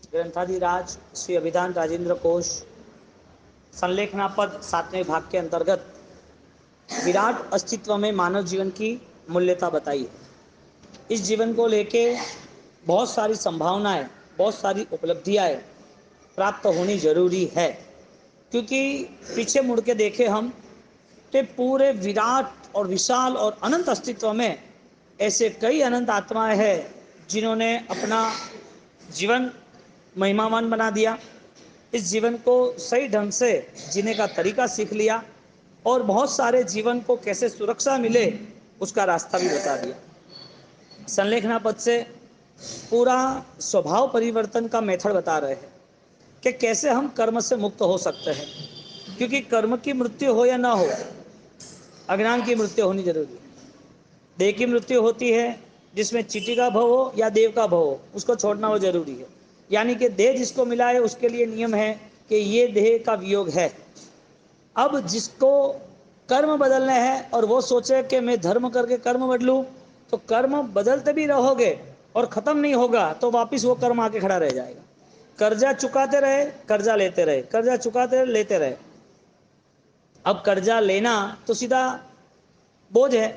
ग्रंथाधिराज श्री अभिधान राजेंद्र कोश संलेखना पद 7वें भाग के अंतर्गत विराट अस्तित्व में मानव जीवन की मूल्यता बताई है। इस जीवन को लेके बहुत सारी संभावनाएं, बहुत सारी उपलब्धियां प्राप्त होनी जरूरी है, क्योंकि पीछे मुड़ के देखे हम तो पूरे विराट और विशाल और अनंत अस्तित्व में ऐसे कई अनंत आत्माएं हैं जिन्होंने अपना जीवन महिमावान बना दिया, इस जीवन को सही ढंग से जीने का तरीका सीख लिया और बहुत सारे जीवन को कैसे सुरक्षा मिले उसका रास्ता भी बता दिया। संलेखना पद से पूरा स्वभाव परिवर्तन का मेथड बता रहे हैं कि कैसे हम कर्म से मुक्त हो सकते हैं, क्योंकि कर्म की मृत्यु हो या ना हो, अज्ञान की मृत्यु होनी जरूरी है। देह की मृत्यु होती है, जिसमें चींटी का भव हो या देव का भव हो, उसको छोड़ना वो जरूरी है। यानी कि देह जिसको मिला है उसके लिए नियम है कि ये देह का वियोग है। अब जिसको कर्म बदलने हैं और वो सोचे कि मैं धर्म करके कर्म बदलूं, तो कर्म बदलते भी रहोगे और खत्म नहीं होगा तो वापिस वो कर्म आके खड़ा रह जाएगा। कर्जा चुकाते रहे, कर्जा लेते रहे, कर्जा चुकाते रहे, लेते रहे। अब कर्जा लेना तो सीधा बोझ है,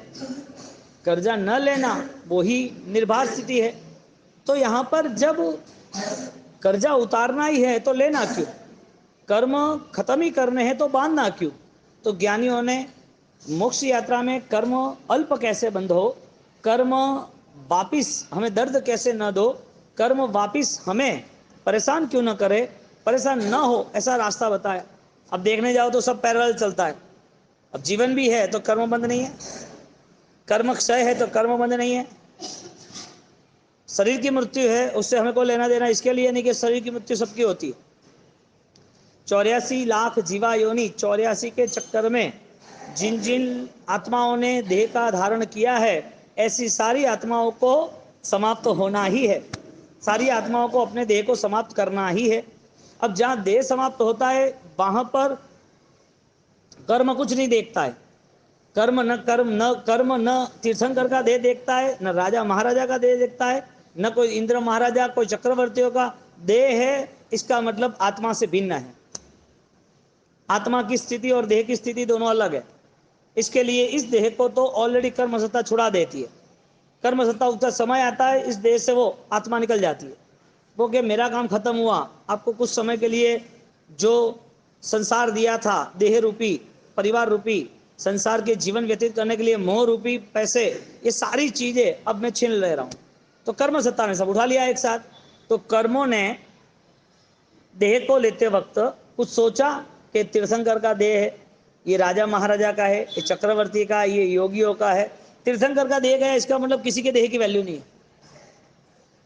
कर्जा न लेना वो ही निर्भर स्थिति है। तो यहां पर जब कर्जा उतारना ही है तो लेना क्यों, कर्म खत्म ही करने हैं तो बांधना क्यों। तो ज्ञानियों ने मोक्ष यात्रा में कर्म अल्प कैसे बंध हो, कर्म वापिस हमें दर्द कैसे न दो, कर्म वापिस हमें परेशान क्यों न करे, परेशान न हो ऐसा रास्ता बताया। अब देखने जाओ तो सब पैरेलल चलता है। अब जीवन भी है तो कर्म बंद नहीं है, कर्म क्षय है तो कर्म बंद नहीं है। शरीर की मृत्यु है उससे हमें को लेना देना इसके लिए नहीं कि शरीर की मृत्यु सबकी होती है। 84 लाख जीवा योनि 84 के चक्कर में जिन जिन आत्माओं ने देह का धारण किया है, ऐसी सारी आत्माओं को समाप्त होना ही है, सारी आत्माओं को अपने देह को समाप्त करना ही है। अब जहां देह समाप्त होता है वहां पर कर्म कुछ नहीं देखता है, कर्म न तीर्थंकर का देह देखता है, न राजा महाराजा का देह देखता है, न कोई इंद्र महाराजा कोई चक्रवर्तियों का देह है। इसका मतलब आत्मा से भिन्न है। आत्मा की स्थिति और देह की स्थिति दोनों अलग है। इसके लिए इस देह को तो ऑलरेडी कर्म सत्ता छुड़ा देती है। कर्म सत्ता उसका समय आता है, इस देह से वो आत्मा निकल जाती है। वो कि मेरा काम खत्म हुआ, आपको कुछ समय के लिए जो संसार दिया था, देह रूपी परिवार रूपी संसार के जीवन व्यतीत करने के लिए मोह रूपी पैसे, ये सारी चीजें अब मैं छीन ले रहा हूं। तो कर्म सत्ता ने सब उठा लिया एक साथ। तो कर्मों ने देह को लेते वक्त कुछ सोचा कि तीर्थंकर का देह है, ये राजा महाराजा का है, ये चक्रवर्ती का, ये योगियों का है। तीर्थंकर का देह गया, इसका मतलब किसी के देह की वैल्यू नहीं है।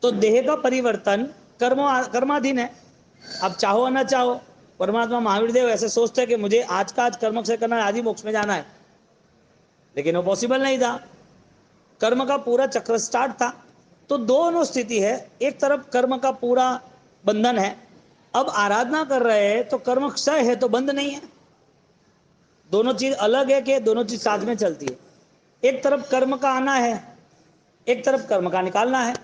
तो देह का परिवर्तन कर्माधीन है। अब चाहो ना चाहो, परमात्मा महावीर देव ऐसे सोचते हैं कि मुझे आज का आज कर्म से करना है, आज ही मोक्ष में जाना है, लेकिन वो पॉसिबल नहीं था। कर्म का पूरा चक्र स्टार्ट था। तो दोनों स्थिति है, एक तरफ कर्म का पूरा बंधन है, अब आराधना कर रहे हैं तो कर्म क्षय है तो बंद नहीं है। दोनों चीज अलग है कि दोनों चीज साथ में चलती है। एक तरफ कर्म का आना है, एक तरफ कर्म का निकालना है।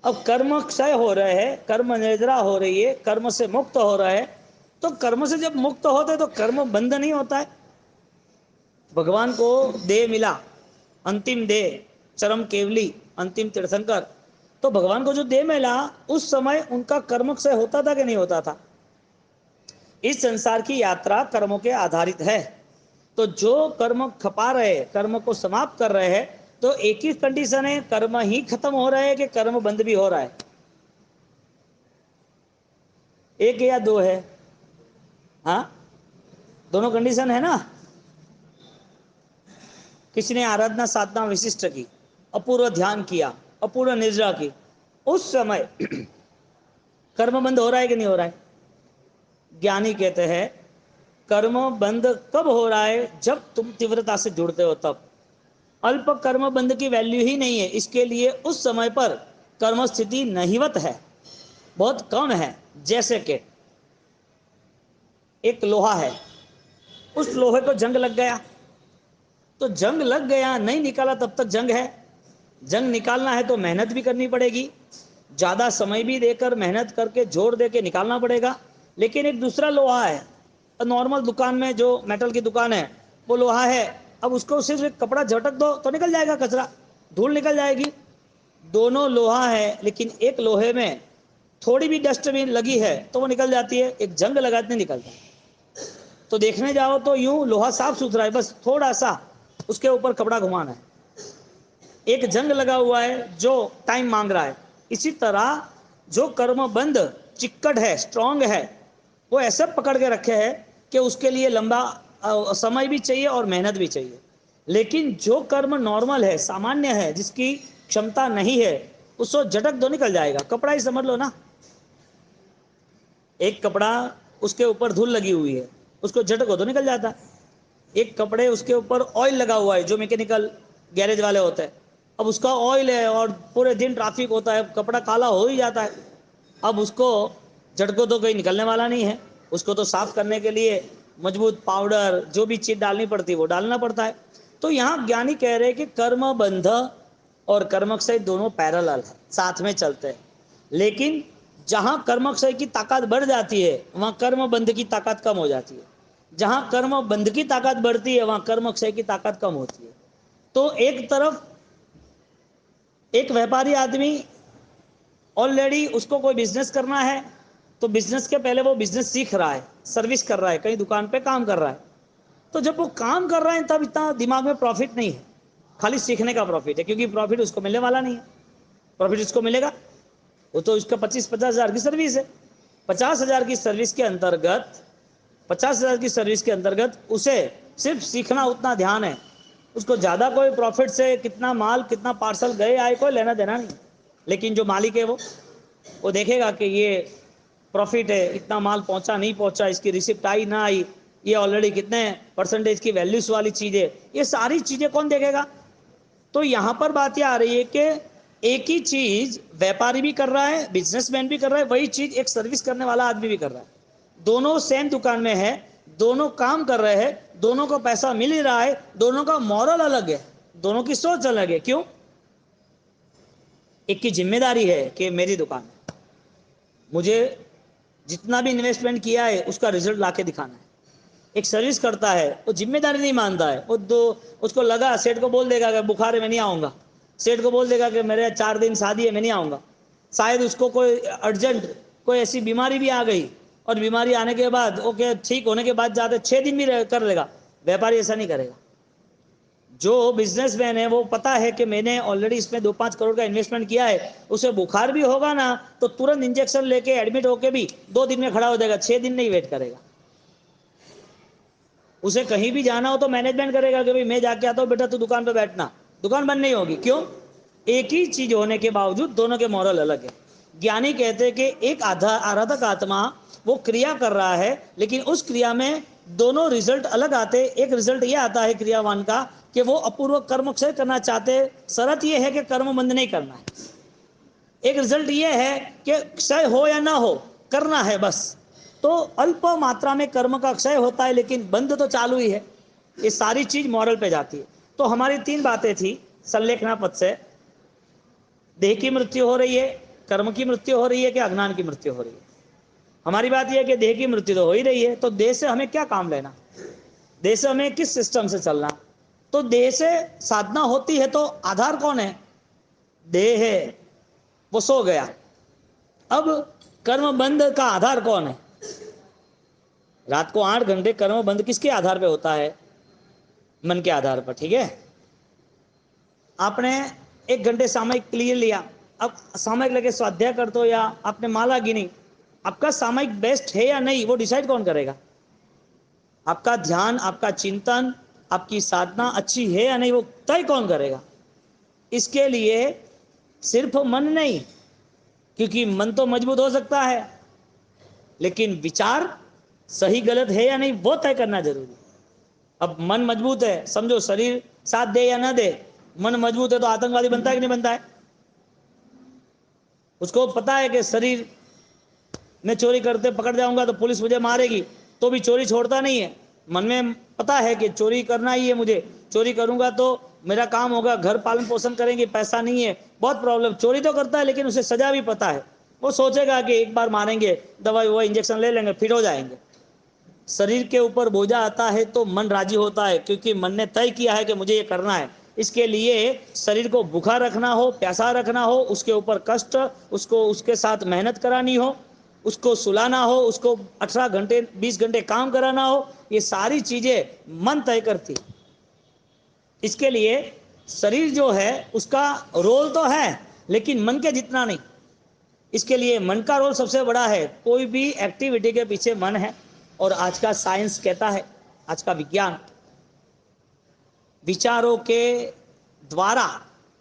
अब कर्म क्षय हो रहे हैं, कर्म निद्रा हो रही है, कर्म से मुक्त हो रहे हैं। तो कर्म से जब मुक्त होते तो कर्म बंद नहीं होता है। भगवान को देह मिला, अंतिम देह, चरम केवली, अंतिम तीर्थंकर। तो भगवान को जो देह मिला उस समय उनका कर्म क्षय होता था कि नहीं होता था। इस संसार की यात्रा कर्मों के आधारित है। तो जो कर्म खपा रहे, कर्म को समाप्त कर रहे हैं, तो एक ही कंडीशन है, कर्म ही खत्म हो रहा है कि कर्म बंद भी हो रहा है। एक या दो है? हाँ, दोनों कंडीशन है ना। किसी ने आराधना साधना विशिष्ट की, अपूर्व ध्यान किया, अपूर्व निद्रा की, उस समय कर्म बंद हो रहा है कि नहीं हो रहा है? ज्ञानी कहते हैं कर्म बंद कब हो रहा है? जब तुम तीव्रता से जुड़ते हो तब। अल्प कर्म बंद की वैल्यू ही नहीं है, इसके लिए उस समय पर कर्म स्थिति नहिवत है, बहुत कम है। जैसे कि एक लोहा है, उस लोहे को जंग लग गया, तो जंग लग गया नहीं निकाला तब तक जंग है। जंग निकालना है तो मेहनत भी करनी पड़ेगी, ज़्यादा समय भी देकर मेहनत करके जोर दे के निकालना पड़ेगा। लेकिन एक दूसरा लोहा है, नॉर्मल दुकान में जो मेटल की दुकान है वो लोहा है, अब उसको सिर्फ एक कपड़ा झटक दो तो निकल जाएगा, कचरा धूल निकल जाएगी। दोनों लोहा है, लेकिन एक लोहे में थोड़ी भी डस्ट भी लगी है तो वो निकल जाती है, एक जंग लगाते नहीं निकलता। तो देखने जाओ तो यूं लोहा साफ सुथरा है, बस थोड़ा सा उसके ऊपर कपड़ा घुमाना है, एक जंग लगा हुआ है जो टाइम मांग रहा है। इसी तरह जो कर्म बंध चिक्कड़ है, स्ट्रांग है, वो ऐसे पकड़ के रखे है कि उसके लिए लंबा समय भी चाहिए और मेहनत भी चाहिए। लेकिन जो कर्म नॉर्मल है, सामान्य है, जिसकी क्षमता नहीं है, उसको झटक दो निकल जाएगा। कपड़ा ही समझ लो ना, एक कपड़ा उसके ऊपर धूल लगी हुई है, उसको झटको तो निकल जाता है। एक कपड़े उसके ऊपर ऑयल लगा हुआ है, जो मैकेनिकल गैरेज वाले होते हैं, अब उसका ऑयल है और पूरे दिन ट्रैफिक होता है, कपड़ा काला हो ही जाता है। अब उसको झटको तो कहीं निकलने वाला नहीं है, उसको तो साफ करने के लिए मजबूत पाउडर जो भी चीज डालनी पड़ती है वो डालना पड़ता है। तो यहाँ ज्ञानी कह रहे हैं कि कर्म बंध और कर्मक्षय दोनों पैरेलल है, साथ में चलते हैं। लेकिन जहां कर्मक्षय की ताकत बढ़ जाती है वहां कर्म बंध की ताकत कम हो जाती है, जहां कर्म बंध की ताकत बढ़ती है वहां कर्मक्षय की ताकत कम होती है। तो एक तरफ एक व्यापारी आदमी ऑलरेडी उसको कोई बिजनेस करना है, तो बिजनेस के पहले वो बिजनेस सीख रहा है, सर्विस कर रहा है, कहीं दुकान पे काम कर रहा है। तो जब वो काम कर रहा है तब इतना दिमाग में प्रॉफिट नहीं है, खाली सीखने का प्रॉफिट है, क्योंकि प्रॉफिट उसको मिलने वाला नहीं है। प्रॉफिट उसको मिलेगा वो तो उसका 25-50 हज़ार की सर्विस है, 50 हज़ार की सर्विस के अंतर्गत 50 हज़ार की सर्विस के अंतर्गत उसे सिर्फ सीखना उतना ध्यान है, उसको ज़्यादा कोई प्रॉफिट से कितना माल कितना पार्सल गए आए कोई लेना देना नहीं। लेकिन जो मालिक है वो देखेगा कि ये प्रॉफिट है, इतना माल पहुंचा नहीं पहुंचा, इसकी रिसिप्ट आई ना आई, ये ऑलरेडी कितने परसेंटेज की वैल्यूज वाली चीज़ है, ये सारी चीज़ें कौन देखेगा। तो यहाँ पर बात यह आ रही है कि एक ही चीज व्यापारी भी कर रहा है, बिजनेसमैन भी कर रहा है, वही चीज एक सर्विस करने वाला आदमी भी कर रहा है। दोनों सेम दुकान में है, दोनों काम कर रहे हैं, दोनों को पैसा मिल ही रहा है, दोनों का मॉरल अलग है, दोनों की सोच अलग है। क्यों? एक की जिम्मेदारी है कि मेरी दुकान है, मुझे जितना भी इन्वेस्टमेंट किया है उसका रिजल्ट लाके दिखाना है। एक सर्विस करता है वो जिम्मेदारी नहीं मानता है, वो उसको लगा सेठ को बोल देगा कि बुखार है मैं नहीं आऊँगा, सेठ को बोल देगा कि मेरे 4 दिन शादी है मैं नहीं आऊँगा। शायद उसको कोई अर्जेंट कोई ऐसी बीमारी भी आ गई और बीमारी आने के बाद ओके ठीक होने के बाद जाते 6 दिन भी कर लेगा। व्यापारी ऐसा नहीं करेगा। जो बिजनेसमैन है वो पता है कि मैंने ऑलरेडी इसमें 2-5 करोड़ का इन्वेस्टमेंट किया है, उसे बुखार भी होगा ना तो तुरंत इंजेक्शन लेके एडमिट होके भी 2 दिन में खड़ा हो जाएगा, 6 दिन नहीं वेट करेगा। उसे कहीं भी जाना हो तो मैनेजमेंट करेगा कि भाई मैं जाके आता हूँ, बेटा तू दुकान पे बैठना, दुकान बंद नहीं होगी। क्यों? एक ही चीज होने के बावजूद दोनों के मॉरल अलग है। ज्ञानी कहते हैं कि एक आराधक आत्मा वो क्रिया कर रहा है, लेकिन उस क्रिया में दोनों रिजल्ट अलग आते। एक रिजल्ट ये आता है क्रियावान का कि वो अपूर्व कर्म क्षय करना चाहते, शर्त ये है कि कर्म बंद नहीं करना है। एक रिजल्ट ये है कि क्षय हो या ना हो करना है बस। तो अल्प मात्रा में कर्म का क्षय होता है, लेकिन बंद तो चालू ही है। ये सारी चीज मॉरल पे जाती है। तो हमारी 3 बातें थी संलेखना पद से। देह की मृत्यु हो रही है, कर्म की मृत्यु हो रही है कि अज्ञान की मृत्यु हो रही है। हमारी बात यह है कि देह की मृत्यु तो हो ही रही है, तो देह से हमें क्या काम लेना, देह से हमें किस सिस्टम से चलना। तो देह से साधना होती है तो आधार कौन है? देह है, वो सो गया। अब कर्म बंध का आधार कौन है? रात को 8 घंटे कर्म बंध किसके आधार पे होता है? मन के आधार पर। ठीक है, आपने 1 घंटे सामयिक क्लियर लिया, अब सामयिक लेके स्वाध्याय कर दो या आपने माला गिनी, आपका सामयिक बेस्ट है या नहीं वो डिसाइड कौन करेगा? आपका ध्यान, आपका चिंतन, आपकी साधना अच्छी है या नहीं वो तय कौन करेगा? इसके लिए सिर्फ मन नहीं, क्योंकि मन तो मजबूत हो सकता है, लेकिन विचार सही गलत है या नहीं वो तय करना जरूरी। अब मन मजबूत है, समझो शरीर साथ दे या ना दे, मन मजबूत है तो आतंकवादी बनता है कि नहीं बनता है? उसको पता है कि शरीर में चोरी करते पकड़ जाऊंगा तो पुलिस मुझे मारेगी, तो भी चोरी छोड़ता नहीं है। मन में पता है कि चोरी करना ही है, मुझे चोरी करूंगा तो मेरा काम होगा, घर पालन पोषण करेंगे, पैसा नहीं है, बहुत प्रॉब्लम। चोरी तो करता है लेकिन उसे सजा भी पता है। वो सोचेगा कि एक बार मारेंगे, दवाई वो इंजेक्शन ले लेंगे, फिर हो जाएंगे। शरीर के ऊपर बोझा आता है तो मन राजी होता है, क्योंकि मन ने तय किया है कि मुझे ये करना है। इसके लिए शरीर को भूखा रखना हो, प्यासा रखना हो, उसके ऊपर कष्ट, उसको उसके साथ मेहनत करानी हो, उसको सुलाना हो, उसको 18 घंटे 20 घंटे काम कराना हो, ये सारी चीजें मन तय करती। इसके लिए शरीर जो है उसका रोल तो है, लेकिन मन के जितना नहीं। इसके लिए मन का रोल सबसे बड़ा है। कोई भी एक्टिविटी के पीछे मन है। और आज का साइंस कहता है, आज का विज्ञान, विचारों के द्वारा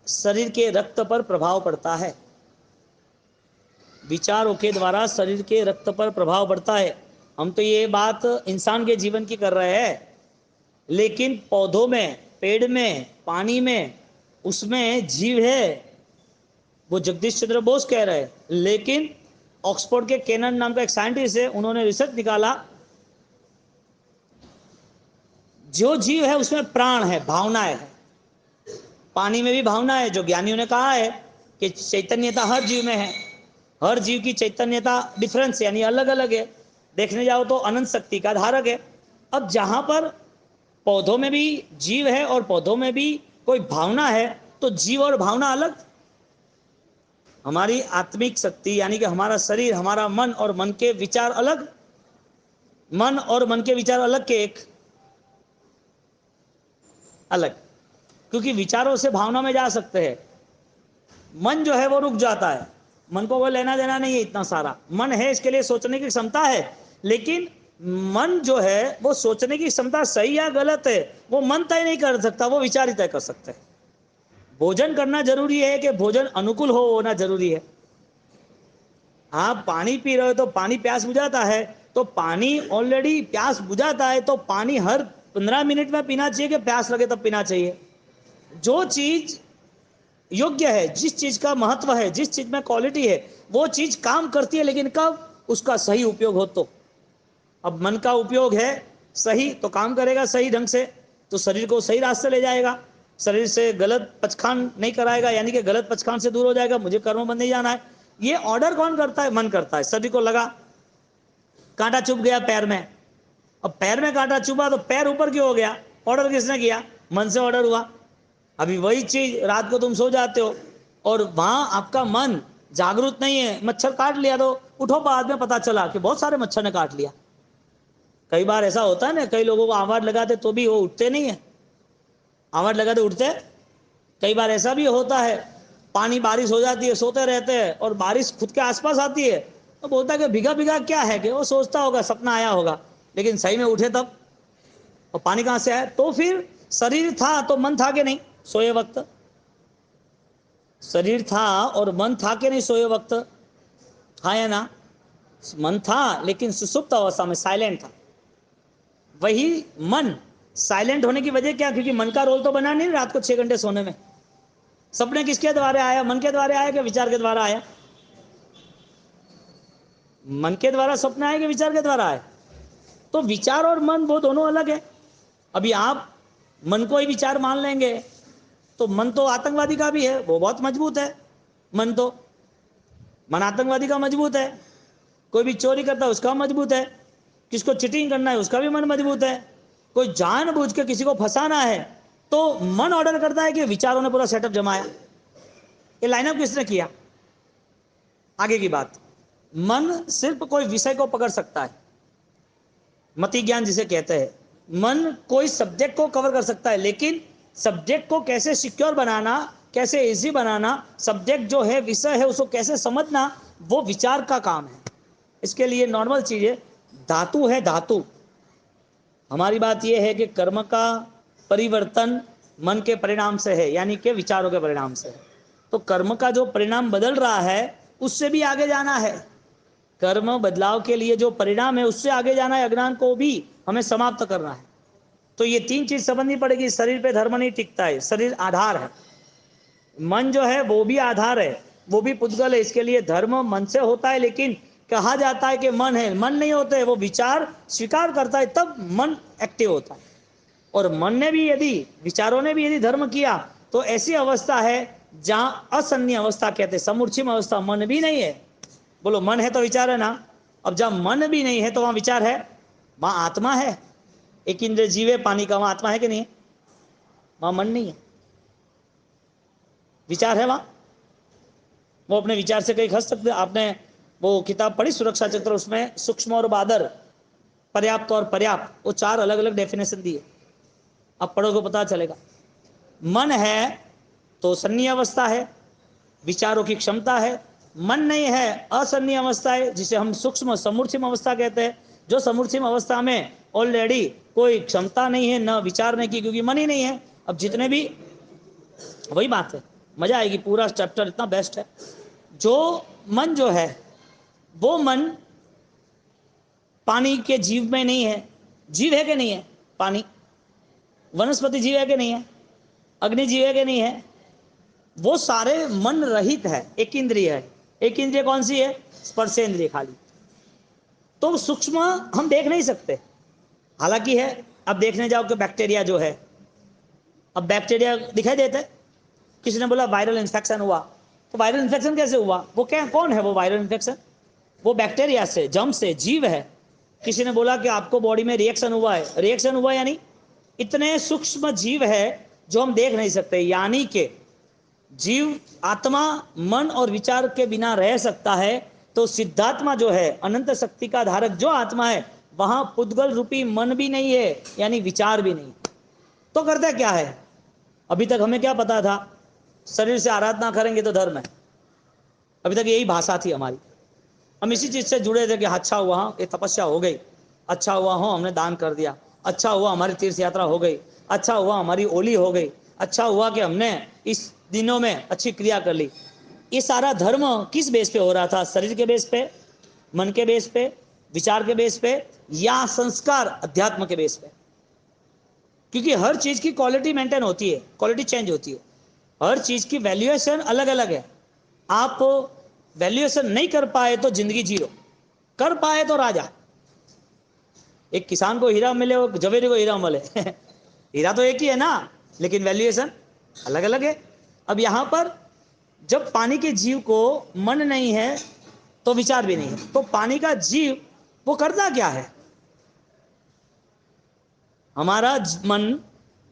शरीर के रक्त पर प्रभाव पड़ता है। विचारों के द्वारा शरीर के रक्त पर प्रभाव पड़ता है। हम तो ये बात इंसान के जीवन की कर रहे हैं, लेकिन पौधों में, पेड़ में, पानी में, उसमें जीव है, वो जगदीश चंद्र बोस कह रहे हैं। लेकिन ऑक्सफोर्ड के केनन नाम का एक साइंटिस्ट है, उन्होंने रिसर्च निकाला, जो जीव है उसमें प्राण है, भावनाएं है। पानी में भी भावना है, जो ज्ञानियों ने कहा है कि चैतन्यता हर जीव में है। हर जीव की चैतन्यता डिफरेंस यानी अलग अलग है। देखने जाओ तो अनंत शक्ति का धारक है। अब जहां पर पौधों में भी जीव है और पौधों में भी कोई भावना है, तो जीव और भावना अलग। हमारी आत्मिक शक्ति यानी कि हमारा शरीर, हमारा मन और मन के विचार अलग। मन और मन के विचार अलग के एक अलग, क्योंकि विचारों से भावना में जा सकते हैं। मन जो है वो रुक जाता है, मन को कोई लेना देना नहीं है इतना सारा। मन है, इसके लिए सोचने की क्षमता है, लेकिन मन जो है वो सोचने की क्षमता सही या गलत है वो मन तय नहीं कर सकता, वो विचार ही तय कर सकते हैं। भोजन करना जरूरी है कि भोजन अनुकूल हो होना जरूरी है। आप पानी पी रहे हो तो पानी प्यास बुझाता है, तो पानी ऑलरेडी प्यास बुझाता है, तो पानी हर 15 मिनट में पीना चाहिए कि प्यास लगे तब पीना चाहिए। जो चीज योग्य है, जिस चीज का महत्व है, जिस चीज में क्वालिटी है, वो चीज काम करती है, लेकिन कब उसका सही उपयोग हो तो। अब मन का उपयोग है सही तो काम करेगा सही ढंग से, तो शरीर को सही रास्ते ले जाएगा, शरीर से गलत पचखान नहीं कराएगा, यानी कि गलत पचखान से दूर हो जाएगा। मुझे कर्म बंद नहीं जाना है, ये ऑर्डर कौन करता है? मन करता है। शरीर को लगा कांटा चुभ गया पैर में, अब पैर में कांटा चुभा तो पैर ऊपर क्यों हो गया? ऑर्डर किसने किया? मन से ऑर्डर हुआ। अभी वही चीज रात को तुम सो जाते हो और वहां आपका मन जागरूक नहीं है, मच्छर काट लिया तो उठो, बाद में पता चला कि बहुत सारे मच्छर ने काट लिया। कई बार ऐसा होता है ना, कई लोगों को आवाज लगाते तो भी वो उठते नहीं है, आवाज लगाते उठते। कई बार ऐसा भी होता है, पानी बारिश हो जाती है, सोते रहते हैं और बारिश खुद के आसपास आती है, तो बोलता है कि भीगा भीगा क्या है, कि वो सोचता होगा सपना आया होगा, लेकिन सही में उठे तब। और पानी कहां से आया? तो फिर शरीर था तो मन था कि नहीं सोए वक्त? शरीर था और मन था कि नहीं सोए वक्त? हाँ या ना? मन था लेकिन सुसुप्त अवस्था में साइलेंट था। वही मन साइलेंट होने की वजह क्या? क्योंकि मन का रोल तो बना नहीं रात को 6 घंटे सोने में। सपने किसके द्वारा आया? मन के द्वारा आया कि विचार के द्वारा आया? मन के द्वारा सपना आया कि विचार के द्वारा आया? तो विचार और मन वो दोनों अलग है। अभी आप मन को ही विचार मान लेंगे तो मन तो आतंकवादी का भी है, वो बहुत मजबूत है। मन तो मन आतंकवादी का मजबूत है, कोई भी चोरी करता है उसका मजबूत है, किसको चीटिंग करना है उसका भी मन मजबूत है, कोई जानबूझ के किसी को फंसाना है तो मन ऑर्डर करता है कि विचारों ने पूरा सेटअप जमाया। ये लाइनअप किसने किया? आगे की बात। मन सिर्फ कोई विषय को पकड़ सकता है, मति ज्ञान जिसे कहते हैं। मन कोई सब्जेक्ट को कवर कर सकता है, लेकिन सब्जेक्ट को कैसे सिक्योर बनाना, कैसे इजी बनाना, सब्जेक्ट जो है विषय है उसको कैसे समझना, वो विचार का काम है। इसके लिए नॉर्मल चीज है, धातु है धातु। हमारी बात यह है कि कर्म का परिवर्तन मन के परिणाम से है, यानी कि विचारों के परिणाम से है। तो कर्म का जो परिणाम बदल रहा है उससे भी आगे जाना है। कर्म बदलाव के लिए जो परिणाम है उससे आगे जाना है, अज्ञान को भी हमें समाप्त करना है। तो ये 3 चीज समझनी पड़ेगी। शरीर पे धर्म नहीं टिकता है, शरीर आधार है, मन जो है वो भी आधार है, वो भी पुद्गल है। इसके लिए धर्म मन से होता है, लेकिन कहा जाता है कि मन है, मन नहीं होते, वो विचार स्वीकार करता है तब मन एक्टिव होता है। और मन ने भी यदि, विचारों ने भी यदि धर्म किया तो ऐसी अवस्था है जहां असन्नी अवस्था कहते हैं, समूर्छिम अवस्था, मन भी नहीं है। बोलो मन है तो विचार है ना। अब जहां मन भी नहीं है तो वहां विचार है, वहां आत्मा है। एक इंद्र जीव है पानी का, वहां आत्मा है कि नहीं है? वहां मन नहीं है, विचार है वहां। वो अपने विचार से कहीं खस सकते। आपने वो किताब पढ़ी सुरक्षा चक्र, उसमें सूक्ष्म और बादर, पर्याप्त और पर्याप्त, वो 4 अलग अलग डेफिनेशन दिए। अब पढ़ोगे पता चलेगा। मन है तो सन्नी अवस्था है, विचारों की क्षमता है। मन नहीं है, असन्नी अवस्था है, जिसे हम सूक्ष्म समूर्छिम अवस्था कहते हैं। जो समूर्छिम अवस्था में ऑलरेडी कोई क्षमता नहीं है, न विचार नहीं की, क्योंकि मन ही नहीं है। अब जितने भी, वही बात है, मजा आएगी, पूरा चैप्टर इतना बेस्ट है। जो मन जो है, वो मन पानी के जीव में नहीं है। जीव है कि नहीं है? पानी वनस्पति जीव है कि नहीं है? अग्नि जीव है कि नहीं है? वो सारे मन रहित है, एक इंद्रिय है। एक इंद्रिय कौन सी है? स्पर्शेंद्रिय खाली। तो सूक्ष्म हम देख नहीं सकते, हालांकि है। अब देखने जाओ कि बैक्टीरिया जो है, अब बैक्टीरिया दिखाई देता है। किसी ने बोला वायरल इन्फेक्शन हुआ, तो वायरल इन्फेक्शन कैसे हुआ? वो क्या, कौन है वो वायरल इन्फेक्शन? वो बैक्टीरिया से, जम से, जीव है। किसी ने बोला कि आपको बॉडी में रिएक्शन हुआ है, रिएक्शन हुआ यानी इतने सूक्ष्म जीव है जो हम देख नहीं सकते। यानी कि जीव, आत्मा मन और विचार के बिना रह सकता है, तो सिद्धात्मा जो है, अनंत शक्ति का धारक जो आत्मा है, वहां पुद्गल रूपी मन भी नहीं है, यानी विचार भी नहीं। तो करता क्या है? अभी तक हमें क्या पता था? शरीर से आराधना करेंगे तो धर्म है। अभी तक यही भाषा थी हमारी। हम इसी चीज से जुड़े थे कि अच्छा हुआ ये तपस्या हो गई, अच्छा हुआ हो हमने दान कर दिया, अच्छा हुआ हमारी तीर्थ यात्रा हो गई, अच्छा हुआ हमारी ओली हो गई, अच्छा हुआ कि हमने इस दिनों में अच्छी क्रिया कर ली। ये सारा धर्म किस बेस पे हो रहा था? शरीर के बेस पे, मन के बेस पे, विचार के बेस पे, या संस्कार अध्यात्म के बेस पे? क्योंकि हर चीज की क्वालिटी मेंटेन होती है, क्वालिटी चेंज होती है। हर चीज की वैल्यूएशन अलग अलग है। आप वैल्यूएशन नहीं कर पाए तो जिंदगी जीरो, कर पाए तो राजा। एक किसान को हीरा मिले और जवेरी को हीरा मिले हीरा तो एक ही है ना, लेकिन वैल्यूएशन अलग अलग है। अब यहां पर जब पानी के जीव को मन नहीं है तो विचार भी नहीं है, तो पानी का जीव वो करता क्या है? हमारा मन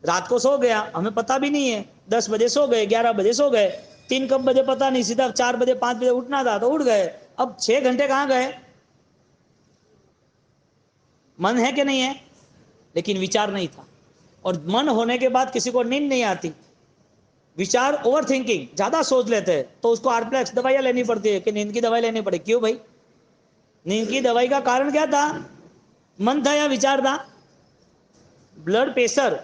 रात को सो गया, हमें पता भी नहीं है, 10 बजे सो गए, 11 बजे सो गए, 3 कब बजे पता नहीं, सीधा 4 बजे 5 बजे उठना था तो उठ गए। अब 6 घंटे कहां गए? मन है कि नहीं है? लेकिन विचार नहीं था। और मन होने के बाद किसी को नींद नहीं आती, विचार, ओवर थिंकिंग, ज्यादा सोच लेते हैं, तो उसको आरप्लेक्स दवाइयां लेनी पड़ती है कि नींद की दवाई लेनी पड़ी। क्यों भाई? नींद की दवाई का कारण क्या था? मन था या विचार था? ब्लड प्रेशर,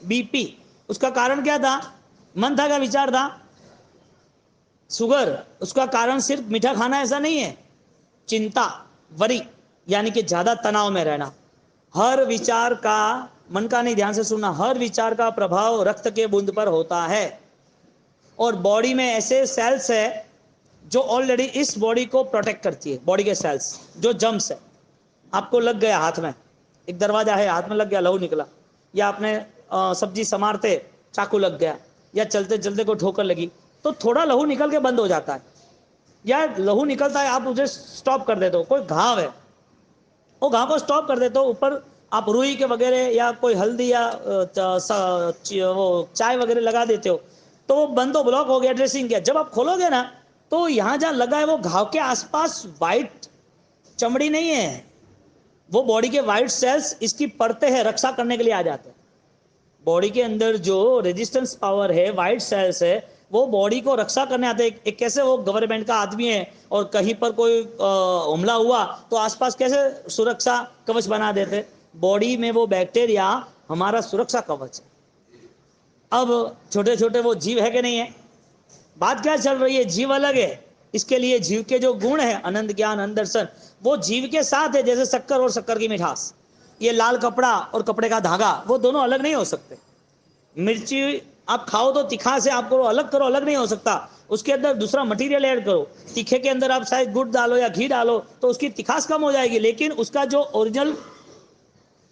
बीपी, उसका कारण क्या था? मन था क्या विचार था? शुगर, उसका कारण सिर्फ मीठा खाना ऐसा नहीं है, चिंता, वरी, यानी कि ज्यादा तनाव में रहना। हर विचार का, मन का नहीं, ध्यान से सुनना, हर विचार का प्रभाव रक्त के बूंद पर होता है। और बॉडी में ऐसे सेल्स है जो ऑलरेडी इस बॉडी को प्रोटेक्ट करती है। बॉडी के सेल्स जो जम्स है, आपको लग गया हाथ में, एक दरवाजा है हाथ में लग गया, लहू निकला, या आपने सब्जी समारते चाकू लग गया, या चलते चलते को ठोकर लगी, तो थोड़ा लहू निकल के बंद हो जाता है, या लहू निकलता है, आप उसे स्टॉप कर देते हो। कोई घाव है, वो घाव को स्टॉप कर देते हो, ऊपर आप रुई के वगैरह या कोई हल्दी या वो चाय वगैरह लगा देते हो, तो वो बंद, तो ब्लॉक हो गया, ड्रेसिंग किया। जब आप खोलोगे ना, तो यहां जहां लगा है वो घाव के आसपास व्हाइट चमड़ी नहीं है, वो बॉडी के व्हाइट सेल्स इसकी परतें हैं, रक्षा करने के लिए आ जाते हैं। बॉडी के अंदर जो रेजिस्टेंस पावर है, व्हाइट सेल्स है, वो बॉडी को रक्षा करने आते हैं। एक कैसे वो गवर्नमेंट का आदमी है और कहीं पर कोई हमला हुआ तो आसपास कैसे सुरक्षा कवच बना देते, बॉडी में वो बैक्टीरिया हमारा सुरक्षा कवच है। अब छोटे छोटे वो जीव है कि नहीं है? बात क्या चल रही है? जीव अलग है, इसके लिए जीव के जो गुण है, आनंद, ज्ञान, अंदर्शन, वो जीव के साथ है। जैसे शक्कर और शक्कर की मिठास, ये लाल कपड़ा और कपड़े का धागा, वो दोनों अलग नहीं हो सकते। मिर्ची आप खाओ तो तीखा से आपको अलग करो, अलग नहीं हो सकता। उसके अंदर दूसरा मटेरियल ऐड करो, तीखे के अंदर आप शायद गुड़ डालो या घी डालो तो उसकी तिखास कम हो जाएगी, लेकिन उसका जो ओरिजिनल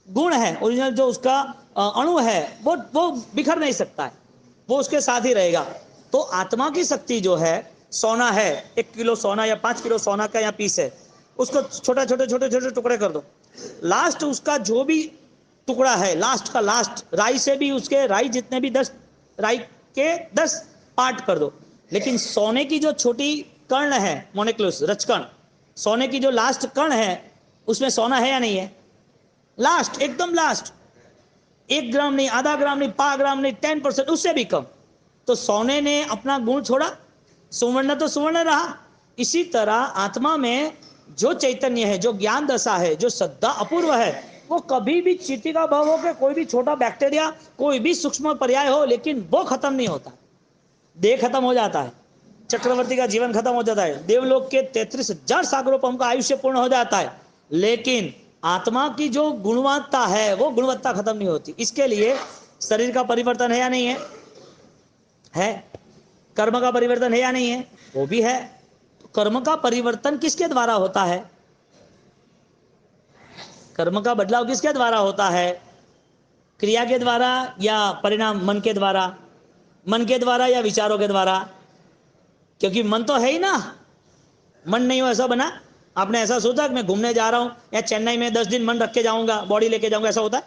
गुण है, ओरिजिनल जो उसका अणु है, वो बिखर नहीं सकता है, वो उसके साथ ही रहेगा। तो आत्मा की शक्ति जो है, सोना है, 1 किलो सोना या 5 किलो सोना का या पीस है, उसको छोटे छोटे छोटे छोटे टुकड़े कर दो, लास्ट उसका जो भी टुकड़ा है, लास्ट का लास्ट, राई से भी उसके राई जितने भी 10 राई के 10 पार्ट कर दो, लेकिन सोने की जो छोटी कर्ण है, मोनिकुलस रचकण, सोने की जो लास्ट कण है, उसमें सोना है या नहीं है? लास्ट, एकदम लास्ट, 1 ग्राम नहीं, आधा ग्राम नहीं, 5 ग्राम नहीं, 10%, उससे भी कम। तो सोने ने अपना गुण छोड़ा, सुवर्ण तो सुवर्ण रहा। इसी तरह आत्मा में जो चैतन्य है, जो ज्ञान दशा है, जो श्रद्धा अपूर्व है, वो कभी भी चीटी का भाव हो के कोई भी छोटा बैक्टीरिया, कोई भी सूक्ष्म पर्याय हो, लेकिन वो खत्म नहीं होता, देह खत्म हो जाता है, चक्रवर्ती का जीवन खत्म हो जाता है, देवलोक के 33,000 सागरोपम का आयुष्य पूर्ण हो जाता है, लेकिन आत्मा की जो गुणवत्ता है, वो गुणवत्ता खत्म नहीं होती। इसके लिए शरीर का परिवर्तन है या नहीं है? है। कर्म का परिवर्तन है या नहीं है? वो भी है। तो कर्म का परिवर्तन किसके द्वारा होता है? कर्म का बदलाव किसके द्वारा होता है? क्रिया के द्वारा या परिणाम मन के द्वारा? मन के द्वारा या विचारों के द्वारा? क्योंकि मन तो है ही ना, मन नहीं हो ऐसा बना? आपने ऐसा सोचा कि मैं घूमने जा रहा हूं या चेन्नई में 10 दिन मन रख के जाऊंगा, बॉडी लेके जाऊंगा, ऐसा होता है?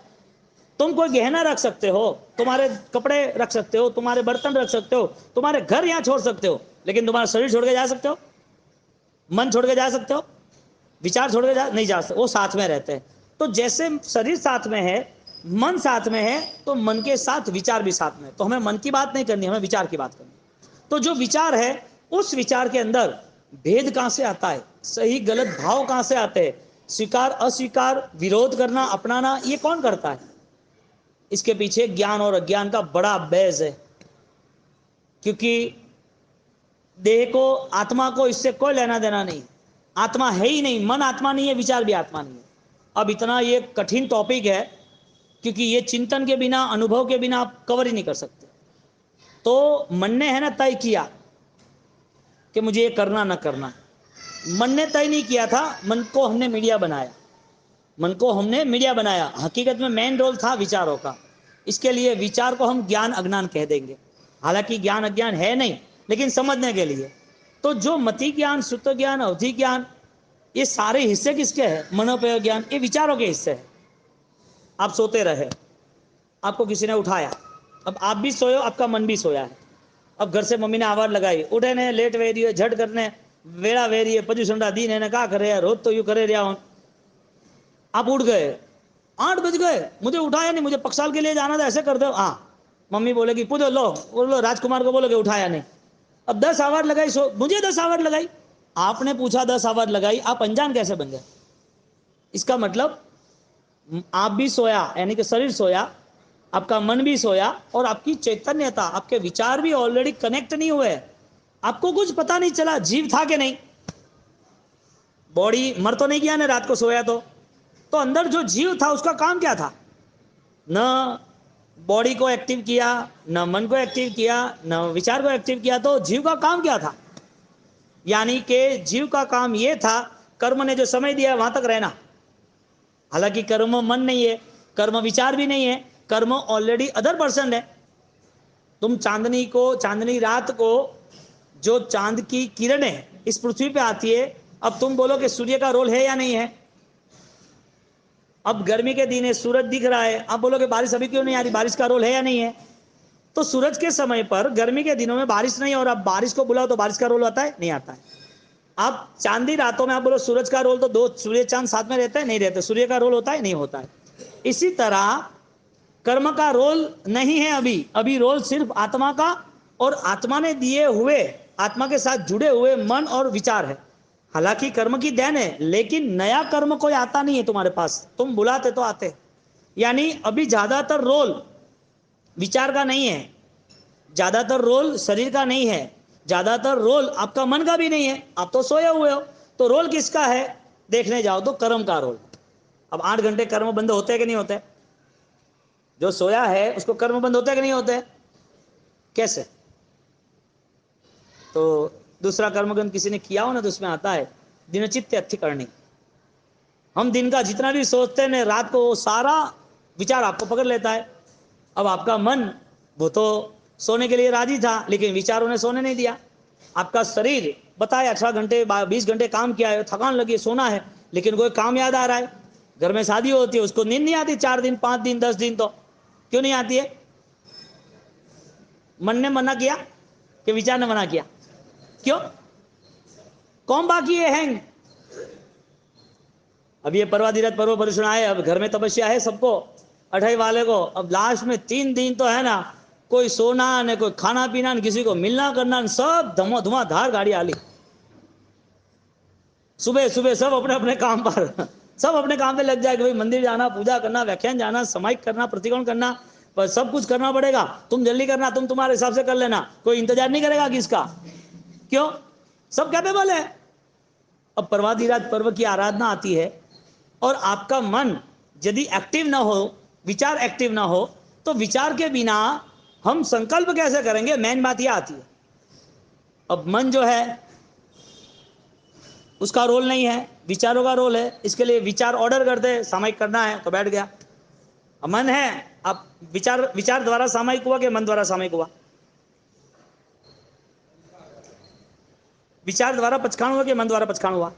तुम कोई गहना रख सकते हो, तुम्हारे कपड़े रख सकते हो, तुम्हारे बर्तन रख सकते हो, तुम्हारे घर यहां छोड़ सकते हो, लेकिन तुम्हारा शरीर छोड़ के जा सकते हो? मन छोड़ के जा सकते हो? विचार छोड़ के जा नहीं जा सकते, वो साथ में रहते हैं। तो जैसे शरीर साथ में है, मन साथ में है, तो मन के साथ विचार भी साथ में। तो हमें मन की बात नहीं करनी, हमें विचार की बात करनी। तो जो विचार है, उस विचार के अंदर भेद कहां से आता है, सही गलत भाव कहां से आते हैं, स्वीकार अस्वीकार, विरोध करना अपनाना, ये कौन करता है? इसके पीछे ज्ञान और अज्ञान का बड़ा बेज है। क्योंकि देह को, आत्मा को इससे कोई लेना देना नहीं, आत्मा है ही नहीं, मन आत्मा नहीं है, विचार भी आत्मा नहीं है। अब इतना ये कठिन टॉपिक है, क्योंकि ये चिंतन के बिना, अनुभव के बिना आप कवर ही नहीं कर सकते। तो मन ने है ना तय किया कि मुझे ये करना ना करना, मन ने तय नहीं किया था, मन को हमने मीडिया बनाया, मन को हमने मीडिया बनाया। हकीकत में मेन रोल था विचारों का। इसके लिए विचार को हम ज्ञान अज्ञान कह देंगे, हालांकि ज्ञान अज्ञान है नहीं, लेकिन समझने के लिए। तो जो मति ज्ञान, श्रुत ज्ञान, अवधि ज्ञान, ये सारे हिस्से किसके हैं? मनोपय ज्ञान, ये विचारों के हिस्से हैं। आप सोते रहे, आपको किसी ने उठाया, अब आप भी सोए हो, आपका मन भी सोया है। अब घर से मम्मी ने आवाज लगाई, उठे ने, लेट वे रही है, झट करने वेड़ा वे रही है, पजू संडा दी ने क्या करे यार, रोज तो यू करे रहा हूं। आप उठ गए, 8 बज गए, मुझे उठाया नहीं, मुझे पक्षाल के लिए जाना था, ऐसे कर दो। हाँ, मम्मी बोलेगी पूछो, लो बोलो राजकुमार को बोलोगे उठाया नहीं। अब 10 आवाज लगाई, मुझे 10 आवाज लगाई, आपने पूछा 10 आवाज लगाई, आप अनजान कैसे बन गए? इसका मतलब आप भी सोया, यानी कि शरीर सोया, आपका मन भी सोया, और आपकी चैतन्यता, आपके विचार भी ऑलरेडी कनेक्ट नहीं हुए। आपको कुछ पता नहीं चला जीव था कि नहीं, बॉडी मर तो नहीं गया ना रात को सोया तो अंदर जो जीव था उसका काम क्या था? न बॉडी को एक्टिव किया, न मन को एक्टिव किया, न विचार को एक्टिव किया, तो जीव का काम क्या था? यानी कि जीव का काम यह था, कर्म ने जो समय दिया वहां तक रहना। हालांकि कर्म मन नहीं है, कर्म विचार भी नहीं है, कर्म ऑलरेडी अदर पर्सन है। तुम चांदनी को, चांदनी रात को, जो चांद की किरणें इस पृथ्वी पे आती है, अब तुम बोलो कि सूर्य का रोल है या नहीं है? अब गर्मी के दिन है, सूरज दिख रहा है, आप बोलोगे बारिश अभी क्यों नहीं आ रही, बारिश का रोल है या नहीं है? तो सूरज के समय पर गर्मी के दिनों में बारिश नहीं, और अब बारिश को बुलाओ तो बारिश का रोल आता है? नहीं आता है। आप चांदी रातों में आप बोलो सूरज का रोल, तो 2 सूर्य चांद साथ में रहते हैं? नहीं रहते। सूर्य का रोल होता है? नहीं होता है। इसी तरह कर्म का रोल नहीं है अभी, अभी रोल सिर्फ आत्मा का, और आत्मा ने दिए हुए, आत्मा के साथ जुड़े हुए मन और विचार है। हालांकि कर्म की देन है, लेकिन नया कर्म कोई आता नहीं है तुम्हारे पास, तुम बुलाते तो आते। यानी अभी ज्यादातर रोल विचार का नहीं है, ज्यादातर रोल शरीर का नहीं है, ज्यादातर रोल आपका मन का भी नहीं है, आप तो सोए हुए हो। तो रोल किसका है देखने जाओ तो कर्म का रोल। अब 8 घंटे कर्म बंद होते हैं कि नहीं होते? जो सोया है उसको कर्म बंद होते हैं कि नहीं होते? कैसे? तो दूसरा कर्मगंध किसी ने किया हो ना, तो उसमें आता है दिनचित्त अथि करनी, हम दिन का जितना भी सोचते हैं रात को वो सारा विचार आपको पकड़ लेता है। अब आपका मन वो तो सोने के लिए राजी था, लेकिन विचारों ने सोने नहीं दिया। आपका शरीर बताए 18 घंटे 20 घंटे काम किया है, थकान लगी है, सोना है, लेकिन कोई काम याद आ रहा है। घर में शादी होती है, उसको नींद नहीं आती 4 दिन 5 दिन 10 दिन, तो क्यों नहीं आती है? मन ने मना किया कि विचार ने मना किया? क्यों? कौन बाकी है हैंग? अब ये पर्वाधिराज पर्व पर्युषण आए, अब घर में तपस्या है सबको, 28 वाले को। अब लास्ट में 3 दिन तो है ना, कोई सोना न कोई खाना पीना न किसी को मिलना करना, सब धुआंधार गाड़ी आली। सुबह सुबह सब अपने अपने काम पर सब अपने काम पे लग जाए कि भाई मंदिर जाना, पूजा करना, व्याख्यान जाना, समाहिक करना, प्रतिकोण करना, पर सब कुछ करना पड़ेगा। तुम जल्दी करना, तुम तुम्हारे हिसाब से कर लेना, कोई इंतजार नहीं करेगा किसका। क्यों? सब कैपेबल है। अब पर्वाधिराज पर्व की आराधना आती है और आपका मन यदि एक्टिव ना हो, विचार एक्टिव ना हो, तो विचार के बिना हम संकल्प कैसे करेंगे? मेन बात यह आती है। अब मन जो है उसका रोल नहीं है, विचारों का रोल है। इसके लिए विचार ऑर्डर करते, सामायिक करना है तो बैठ गया। अब मन है, अब विचार द्वारा सामायिक हुआ कि मन द्वारा सामायिक हुआ? विचार द्वारा पचखाण हुआ कि मन द्वारा पचखाण हुआ?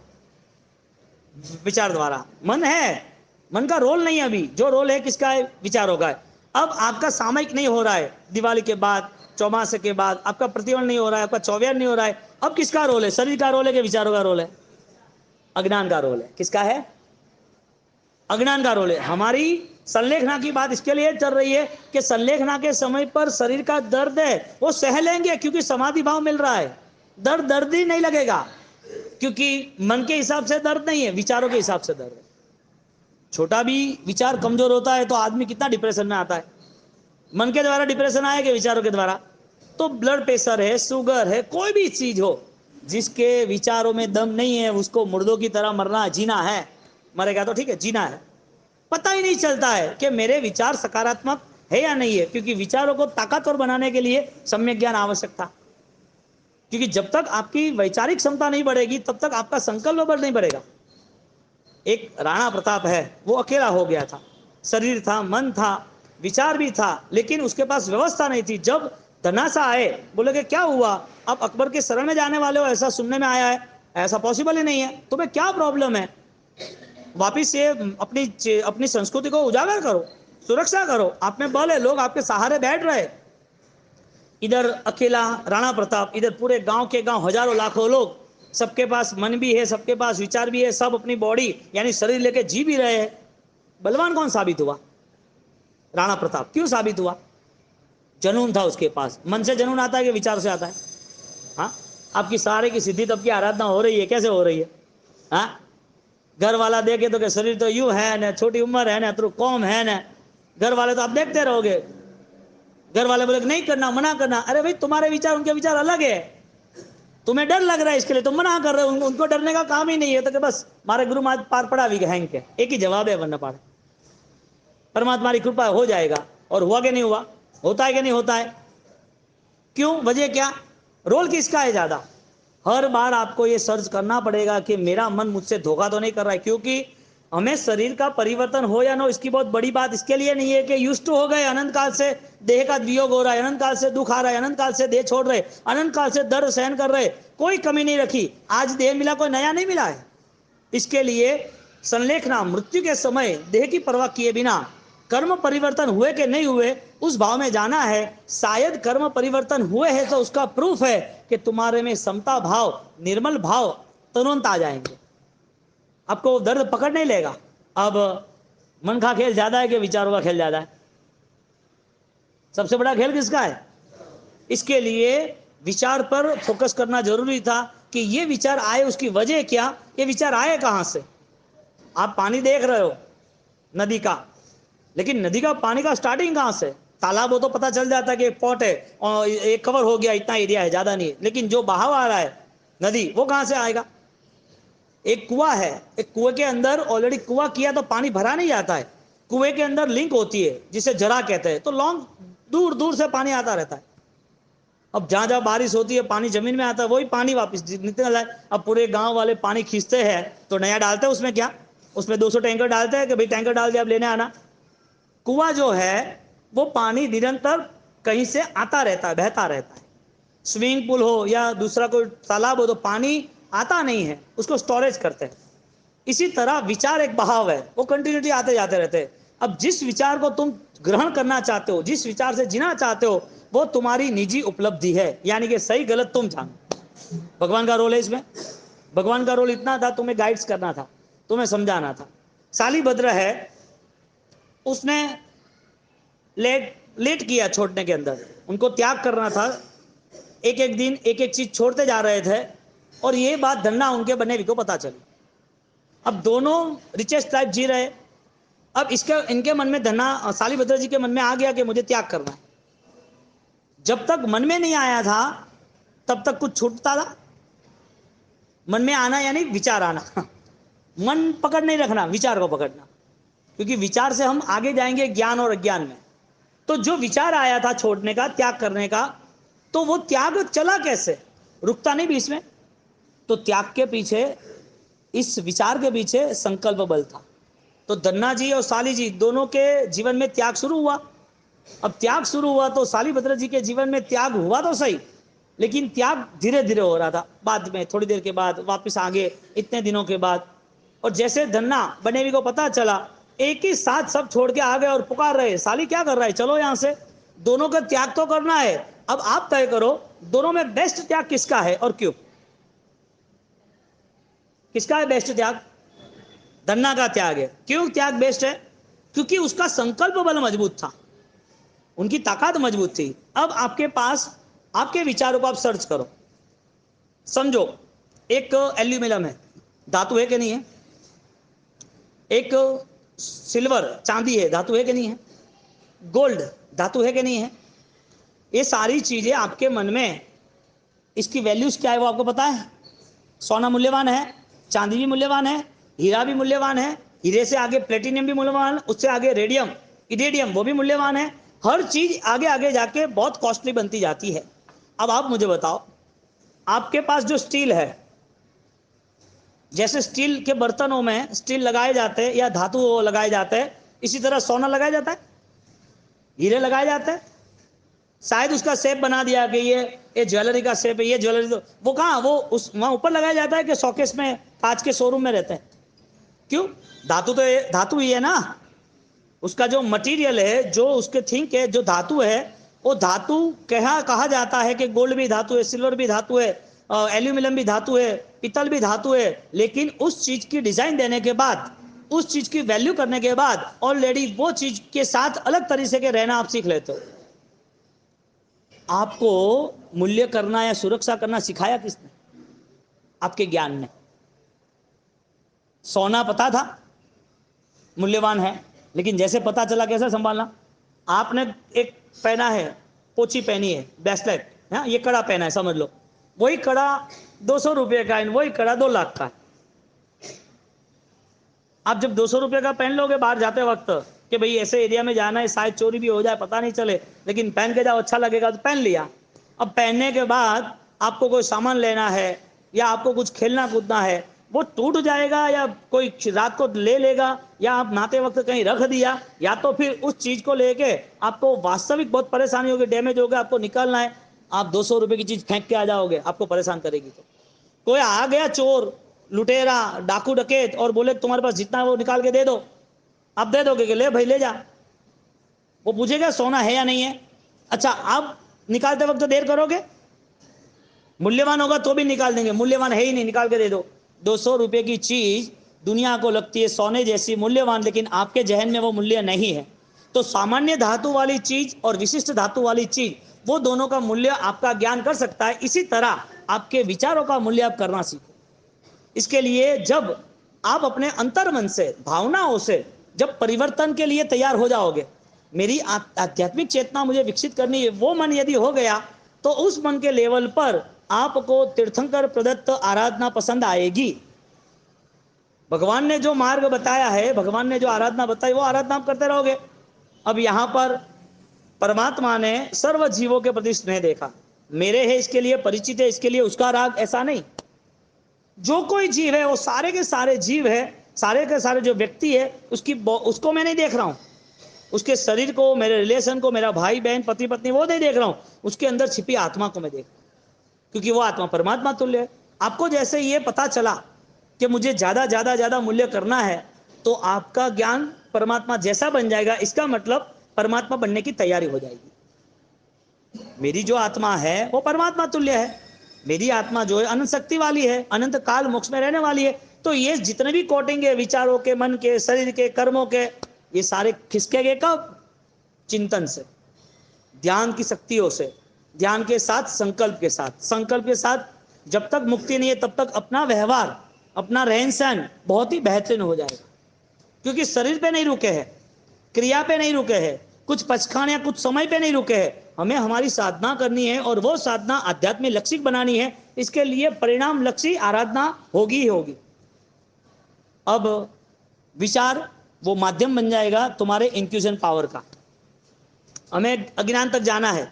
विचार द्वारा। मन है, मन का रोल नहीं है अभी। जो रोल है किसका है? विचारों का है। अब आपका सामायिक नहीं हो रहा है, दिवाली के बाद, चौमासे के बाद आपका प्रतिबंध नहीं हो रहा है, आपका चौव्यार नहीं हो रहा है। अब किसका रोल है? शरीर का रोल है कि विचारों का रोल है? अज्ञान का रोल है। किसका है? अज्ञान का रोल है। हमारी संलेखना की बात इसके लिए चल रही है कि संलेखना के समय पर शरीर का दर्द है वो सह लेंगे, क्योंकि समाधि भाव मिल रहा है। दर्द ही नहीं लगेगा, क्योंकि मन के हिसाब से दर्द नहीं है, विचारों के हिसाब से दर्द है। छोटा भी विचार कमजोर होता है तो आदमी कितना डिप्रेशन में आता है। मन के द्वारा डिप्रेशन आए कि विचारों के द्वारा? तो ब्लड प्रेशर है, शुगर है, कोई भी चीज हो, जिसके विचारों में दम नहीं है उसको मुर्दों की तरह मरना, जीना है। मरेगा तो ठीक है, जीना है। पता ही नहीं चलता है कि मेरे विचार सकारात्मक है या नहीं है, क्योंकि विचारों को ताकतवर बनाने के लिए सम्यक ज्ञान आवश्यक था। क्योंकि जब तक आपकी वैचारिक क्षमता नहीं बढ़ेगी तब तक आपका संकल्प बल नहीं बढ़ेगा। एक राणा प्रताप है, वो अकेला हो गया था। शरीर था, मन था, विचार भी था, लेकिन उसके पास व्यवस्था नहीं थी। जब धनासा आए, बोले कि क्या हुआ, आप अकबर के शरण में जाने वाले हो, ऐसा सुनने में आया है। ऐसा पॉसिबल ही नहीं है, तुम्हें क्या प्रॉब्लम है? वापिस से अपनी अपनी संस्कृति को उजागर करो, सुरक्षा करो, आप में बल है, लोग आपके सहारे बैठ रहे। इधर अकेला राणा प्रताप, इधर पूरे गांव के गांव हजारों लाखों लोग, सबके पास मन भी है, सबके पास विचार भी है, सब अपनी बॉडी यानी शरीर लेके जी भी रहे हैं। बलवान कौन साबित हुआ? राणा प्रताप। क्यों साबित हुआ? जनून था उसके पास। मन से जनून आता है कि विचार से आता है? हाँ, आपकी सारे की सिद्धि तब की आराधना हो रही है, कैसे हो रही है? हाँ, घर वाला देखे तो कि शरीर तो यूं है ना, छोटी उम्र है ना, तो कौम है ना, घर वाले तो आप देखते रहोगे। घर वाले बोले नहीं करना, मना करना। अरे भाई, तुम्हारे विचार उनके विचार अलग है, तुम्हें डर लग रहा है इसके लिए तुम मना कर रहे हो। उनको डरने का काम ही नहीं है। तो कि बस मारे गुरु मात पार पड़ा भी हैंग के, एक ही जवाब है, वरना पार परमात्मा की कृपा हो जाएगा। और हुआ कि नहीं हुआ? होता है कि नहीं होता है? क्यों? वजह क्या? रोल किसका है ज्यादा? हर बार आपको ये सर्च करना पड़ेगा कि मेरा मन मुझसे धोखा तो नहीं कर रहा है। क्योंकि हमें शरीर का परिवर्तन हो या ना, इसकी बहुत बड़ी बात इसके लिए नहीं है कि युष्ट हो गए, अनंत काल से देह का वियोग हो रहा है, अनंत काल से दुख आ रहा है, अनंत काल से देह छोड़ रहे, अनंत काल से दर्द सहन कर रहे, कोई कमी नहीं रखी, आज देह मिला, कोई नया नहीं मिला है। इसके लिए संलेखना, मृत्यु के समय देह की परवाह किए बिना कर्म परिवर्तन हुए कि नहीं हुए उस भाव में जाना है। शायद कर्म परिवर्तन हुए हैं तो उसका प्रूफ है कि तुम्हारे में समता भाव, निर्मल भाव तुरंत आ जाएंगे, आपको दर्द पकड़ नहीं लेगा। अब मन का खेल ज्यादा है कि विचारों का खेल ज्यादा है? सबसे बड़ा खेल किसका है? इसके लिए विचार पर फोकस करना जरूरी था कि ये विचार आए, उसकी वजह क्या, ये विचार आए कहां से। आप पानी देख रहे हो नदी का, लेकिन नदी का पानी का स्टार्टिंग कहां से? तालाब हो तो पता चल जाता है कि एक पॉट है और एक कवर हो गया, इतना एरिया है, ज्यादा नहीं है। लेकिन जो बहाव आ रहा है नदी, वो कहां से आएगा? एक कुआं है, एक कुएं के अंदर ऑलरेडी कुआं किया तो पानी भरा नहीं जाता है। कुएं के अंदर लिंक होती है जिसे जरा कहते हैं, तो लॉन्ग दूर दूर से पानी आता रहता है। अब जहां जहां बारिश होती है पानी जमीन में आता है, वही पानी वापस निकल है। अब पूरे गांव वाले पानी खींचते हैं तो नया डालते हैं उसमें क्या? उसमें 200 टैंकर डालते हैं कि भाई टैंकर डाल दिया अब लेने आना। कुआं जो है वो पानी निरंतर कहीं से आता रहता है, बहता रहता है। स्विमिंग पूल हो या दूसरा कोई तालाब हो तो पानी आता नहीं है, उसको स्टोरेज करते हैं। इसी तरह विचार एक बहाव है, वो कंटिन्यूटी आते जाते रहते हैं। अब जिस विचार को तुम ग्रहण करना चाहते हो, जिस विचार से जीना चाहते हो, वो तुम्हारी निजी उपलब्धि है, यानी कि सही गलत तुम जानो। भगवान का रोल है इसमें। भगवान का रोल इतना था, तुम्हें गाइड्स करना था, तुम्हें समझाना था। सालिभद्र है, उसने लेट लेट किया छोड़ने के अंदर, उनको त्याग करना था। एक एक दिन एक एक चीज छोड़ते जा रहे थे, और ये बात धन्ना उनके बने को पता चली। अब दोनों रिचेस्ट लाइफ जी रहे। अब इसके इनके मन में धन्ना सालिभद्र जी के मन में आ गया कि मुझे त्याग करना है। जब तक मन में नहीं आया था तब तक कुछ छूटता था। मन में आना यानी विचार आना, मन पकड़ नहीं रखना, विचार को पकड़ना, क्योंकि विचार से हम आगे जाएंगे ज्ञान और अज्ञान में। तो जो विचार आया था छोड़ने का, त्याग करने का, तो वो त्याग चला कैसे, रुकता नहीं बीच में। तो त्याग के पीछे, इस विचार के पीछे संकल्प बल था। तो धन्ना जी और साली जी दोनों के जीवन में त्याग शुरू हुआ। अब त्याग शुरू हुआ तो सालिभद्र जी के जीवन में त्याग हुआ तो सही, लेकिन त्याग धीरे धीरे हो रहा था। बाद में थोड़ी देर के बाद वापस आगे, इतने दिनों के बाद। और जैसे धन्ना बनेवी को पता चला, एक ही साथ सब छोड़ के आ गए और पुकार रहे, साली क्या कर रहा है, चलो यहां से, दोनों का त्याग तो करना है। अब आप तय करो दोनों में बेस्ट त्याग किसका है और क्यों। किसका है बेस्ट त्याग? धन्ना का त्याग है। क्यों त्याग बेस्ट है? क्योंकि उसका संकल्प बल मजबूत था, उनकी ताकत मजबूत थी। अब आपके पास, आपके विचारों को आप सर्च करो, समझो एक एल्यूमिनियम है, धातु है कि नहीं है? एक सिल्वर चांदी है, धातु है कि नहीं है? गोल्ड धातु है कि नहीं है? ये सारी चीजें आपके मन में, इसकी वैल्यूज क्या है वो आपको पता है? सोना मूल्यवान है, चांदी भी मूल्यवान है, हीरा भी मूल्यवान है, हीरे से आगे प्लेटिनियम भी मूल्यवान, उससे आगे रेडियम, इरेडियम, वो भी मूल्यवान है। हर चीज आगे आगे जाके बहुत कॉस्टली बनती जाती है। अब आप मुझे बताओ, आपके पास जो स्टील है, जैसे स्टील के बर्तनों में स्टील लगाए जाते हैं या धातु लगाए जाते हैं, इसी तरह सोना लगाया जाता है, हीरे लगाए जाते हैं। शायद उसका शेप बना दिया कि ये ज्वेलरी का शेप है, ये ज्वेलरी, तो वो कहाँ, वो उस वहां ऊपर लगाया जाता है कि शोकेस में, कांच के शोरूम में रहते हैं? क्यों? धातु तो धातु ही है ना। उसका जो मटेरियल है, जो उसके थिंक है, जो धातु है, वो धातु कहा जाता है कि गोल्ड भी धातु है, सिल्वर भी धातु है, एल्यूमिनियम भी धातु है, पीतल भी धातु है। लेकिन उस चीज की डिजाइन देने के बाद, उस चीज की वैल्यू करने के बाद, ऑलरेडी वो चीज के साथ अलग तरीके के रहना आप सीख लेते हो। आपको मूल्य करना या सुरक्षा करना सिखाया किसने? आपके ज्ञान ने। सोना पता था मूल्यवान है, लेकिन जैसे पता चला कैसे संभालना। आपने एक पहना है, पोची पहनी है, ब्रेसलेट, हाँ, ये कड़ा पहना है, समझ लो, वही कड़ा 200 रुपये का है, वही कड़ा 2 लाख का है। आप जब 200 रुपये का पहन लोगे बाहर जाते वक्त कि भाई ऐसे एरिया में जाना है, शायद चोरी भी हो जाए, पता नहीं चले, लेकिन पहन के जाओ, अच्छा लगेगा तो पहन लिया। अब पहनने के बाद आपको कोई सामान लेना है या आपको कुछ खेलना कूदना है, वो टूट जाएगा या कोई रात को ले लेगा, या आप नहाते वक्त कहीं रख दिया, या तो फिर उस चीज को लेके आपको वास्तविक बहुत परेशानी होगी, डैमेज हो गया, आपको निकालना है, आप 200 रुपये की चीज फेंक के आ जाओगे, आपको परेशान करेगी। तो कोई आ गया चोर, लुटेरा, डाकू, डकैत, और बोले तुम्हारे पास जितना वो निकाल के दे दो, आप दे दोगे कि ले भाई ले जा? वो पूछेगा सोना है या नहीं है? अच्छा, आप निकालते वक्त तो देर करोगे? मूल्यवान होगा तो भी निकाल देंगे, मूल्यवान है ही नहीं, निकाल के दे दो। 200 रुपये की चीज दुनिया को लगती है सोने जैसी मूल्यवान, लेकिन आपके जहन में वो मूल्य नहीं है। तो सामान्य धातु वाली चीज और विशिष्ट धातु वाली चीज, वो दोनों का मूल्य आपका ज्ञान कर सकता है। इसी तरह आपके विचारों का मूल्य आप करना सीखो। इसके लिए जब आप अपने अंतर्मन से, भावनाओं से जब परिवर्तन के लिए तैयार हो जाओगे, मेरी आध्यात्मिक चेतना मुझे विकसित करनी है, वो मन यदि हो गया, तो उस मन के लेवल पर आपको तीर्थंकर प्रदत्त आराधना पसंद आएगी। भगवान ने जो मार्ग बताया है, भगवान ने जो आराधना बताई, वो आराधना आप करते रहोगे। अब यहां पर परमात्मा ने सर्व जीवों के प्रति स्नेह देखा, मेरे है इसके लिए परिचित है, इसके लिए उसका राग, ऐसा नहीं। जो कोई जीव है वो सारे के सारे जीव है, सारे के सारे जो व्यक्ति है उसको मैं नहीं देख रहा हूं, उसके शरीर को, मेरे रिलेशन को, मेरा भाई बहन पति पत्नी वो नहीं देख रहा हूं, उसके अंदर छिपी आत्मा को मैं देख रहा हूं, क्योंकि वो आत्मा परमात्मा तुल्य है। आपको जैसे ये पता चला कि मुझे ज्यादा ज्यादा ज्यादा मूल्य करना है, तो आपका ज्ञान परमात्मा जैसा बन जाएगा। इसका मतलब परमात्मा बनने की तैयारी हो जाएगी। मेरी जो आत्मा है वो परमात्मा तुल्य है, मेरी आत्मा जो है अनंत शक्ति वाली है, अनंत काल मोक्ष में रहने वाली है। तो ये जितने भी कोटेंगे विचारों के, मन के, शरीर के, कर्मों के, ये सारे खिसकेंगे कब? चिंतन से, ध्यान की शक्तियों से, ध्यान के साथ, संकल्प के साथ। संकल्प के साथ जब तक मुक्ति नहीं है तब तक अपना व्यवहार, अपना रहन सहन बहुत ही बेहतरीन हो जाएगा, क्योंकि शरीर पे नहीं रुके हैं, क्रिया पे नहीं रुके हैं, कुछ पचखाने या कुछ समय पे नहीं रुके हैं। हमें हमारी साधना करनी है, और वो साधना आध्यात्मिक लक्षिक बनानी है। इसके लिए परिणाम लक्षी आराधना होगी ही होगी। अब विचार वो माध्यम बन जाएगा तुम्हारे इंक्यूजन पावर का। हमें अज्ञान तक जाना है,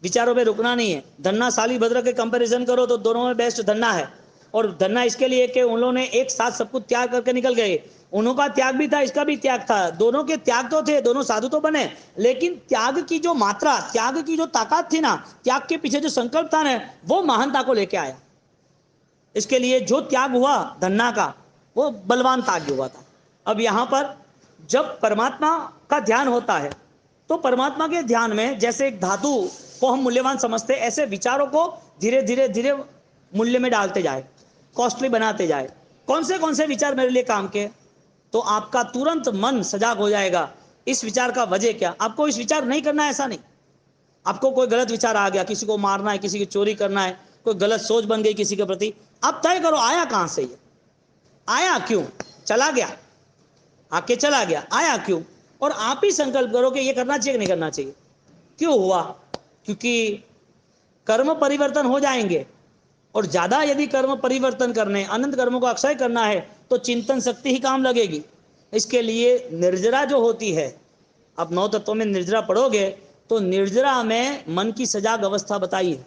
विचारों पे रुकना नहीं है। धन्ना साली भद्र के कंपैरिजन करो तो दोनों में बेस्ट धन्ना है। और धन्ना इसके लिए कि उन्होंने एक साथ सब कुछ त्याग करके निकल गए। उन्होंने त्याग भी था, इसका भी त्याग था, दोनों के त्याग तो थे, दोनों साधु तो बने, लेकिन त्याग की जो मात्रा, त्याग की जो ताकत थी ना, त्याग के पीछे जो संकल्प था ना, वो महानता को लेके आया। इसके लिए जो त्याग हुआ धन्ना का, वो बलवान त्याग हुआ था। अब यहां पर जब परमात्मा का ध्यान होता है, तो परमात्मा के ध्यान में जैसे एक धातु को हम मूल्यवान समझते, ऐसे विचारों को धीरे धीरे धीरे मूल्य में डालते जाए, कॉस्टली बनाते जाए। कौन से विचार मेरे लिए काम के, तो आपका तुरंत मन सजाग हो जाएगा। इस विचार का वजह क्या? आपको इस विचार नहीं करना है ऐसा नहीं। आपको कोई गलत विचार आ गया, किसी को मारना है, किसी की चोरी करना है, कोई गलत सोच बन गई किसी के प्रति, आप तय करो आया कहां से, ये आया क्यों, चला गया, आके चला गया, आया क्यों? और आप ही संकल्प करो कि ये करना चाहिए कि नहीं करना चाहिए। क्यों हुआ? क्योंकि कर्म परिवर्तन हो जाएंगे, और ज्यादा यदि कर्म परिवर्तन करने, अनंत कर्मों को अक्षय करना है, तो चिंतन शक्ति ही काम लगेगी। इसके लिए निर्जरा जो होती है, आप 9 तत्वों में निर्जरा पढ़ोगे तो निर्जरा में मन की सजाग अवस्था बताई है।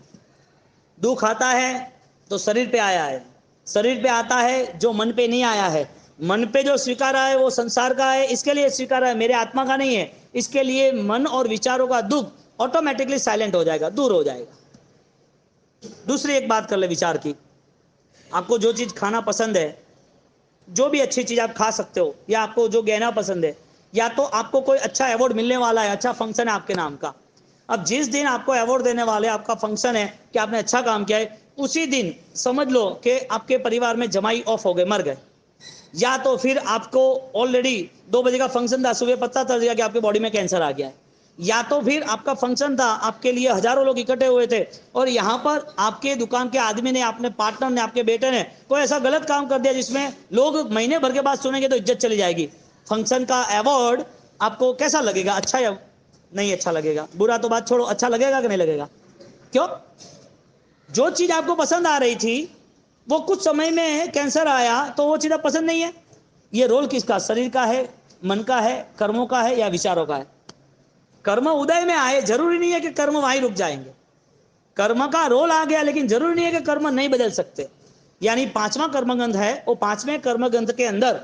दुख आता है तो शरीर पे आया है, शरीर पे आता है जो मन पे नहीं आया है, मन पे जो स्वीकार है वो संसार का है, इसके लिए स्वीकार है, मेरे आत्मा का नहीं है। इसके लिए मन और विचारों का दुख ऑटोमेटिकली साइलेंट हो जाएगा, दूर हो जाएगा। दूसरी एक बात कर ले विचार की। आपको जो चीज खाना पसंद है, जो भी अच्छी चीज आप खा सकते हो, या आपको जो गहना पसंद है, या तो आपको कोई अच्छा अवार्ड मिलने वाला है, अच्छा फंक्शन है आपके नाम का। अब जिस दिन आपको अवार्ड देने वाले, आपका फंक्शन है कि आपने अच्छा काम किया है, उसी दिन समझ लो कि आपके परिवार में जमाई ऑफ हो गए, मर गए। या तो फिर आपको ऑलरेडी 2 बजे का फंक्शन था, सुबह पता चल गया कि आपके बॉडी में कैंसर आ गया है। या तो फिर आपका फंक्शन था, आपके लिए हजारों लोग इकट्ठे हुए थे, और यहां पर आपके दुकान के आदमी ने, अपने पार्टनर ने, आपके बेटे ने कोई ऐसा गलत काम कर दिया जिसमें लोग महीने भर के बाद सुनेंगे तो इज्जत चली जाएगी। फंक्शन का अवार्ड आपको कैसा लगेगा? अच्छा या नहीं अच्छा लगेगा? बुरा तो बात छोड़ो, अच्छा लगेगा कि नहीं लगेगा? क्यों? जो चीज आपको पसंद आ रही थी वो कुछ समय में कैंसर आया तो वो चीज पसंद नहीं है। ये रोल किसका? शरीर का है, मन का है, कर्मों का है, या विचारों का है? कर्म उदय में आए, जरूरी नहीं है कि कर्म वहीं रुक जाएंगे। कर्म का रोल आ गया, लेकिन जरूरी नहीं है कि कर्म नहीं बदल सकते। यानी 5वां कर्मगंध है, वो 5वें कर्मगंध के अंदर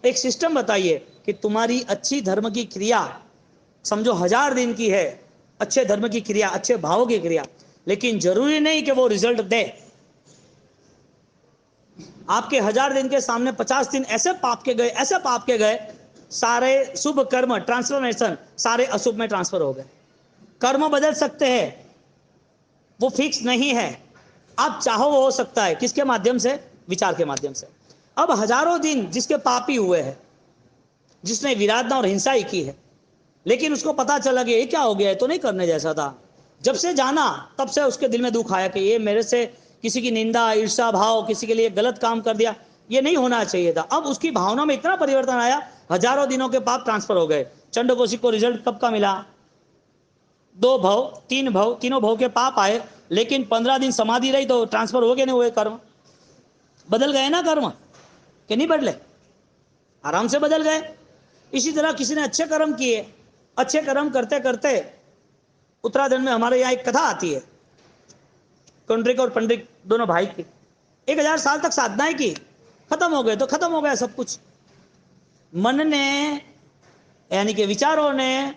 एक सिस्टम बताइए कि तुम्हारी अच्छी धर्म की क्रिया, समझो 1000 दिन की है, अच्छे धर्म की क्रिया, अच्छे भाव की क्रिया, लेकिन जरूरी नहीं कि वो रिजल्ट दे। आपके 1000 दिन के सामने 50 दिन ऐसे पाप के गए, ऐसे पाप के गए, सारे शुभ कर्म ट्रांसफॉर्मेशन सारे अशुभ में ट्रांसफर हो गए। कर्म बदल सकते हैं, वो फिक्स नहीं है। आप चाहो वो हो सकता है, किसके माध्यम से? विचार के माध्यम से। अब हजारों दिन जिसके पापी हुए हैं, जिसने विराधना और हिंसा ही की है, लेकिन उसको पता चला कि ये क्या हो गया है, तो नहीं करने जैसा था, जब से जाना तब से उसके दिल में दुख आया कि ये मेरे से किसी की निंदा, ईर्ष्या भाव, किसी के लिए गलत काम कर दिया, ये नहीं होना चाहिए था। अब उसकी भावना में इतना परिवर्तन आया, हजारों दिनों के पाप ट्रांसफर हो गए। चंडकोशी को रिजल्ट कब का मिला? 2 भव, 3 भव, तीनों भव के पाप आए, लेकिन 15 दिन समाधि रही तो ट्रांसफर हो गए नहीं हुए? कर्म बदल गए ना, कर्म कि नहीं बदले? आराम से बदल गए। इसी तरह किसी ने अच्छे कर्म किए, अच्छे कर्म करते करते उत्तराखंड में हमारे यहाँ एक कथा आती है, कौंड्रिक और पंडित दोनों भाई की। 1000 साल तक साधनाएं की, खत्म हो गए तो खत्म हो गया सब कुछ। मन ने यानी कि विचारों ने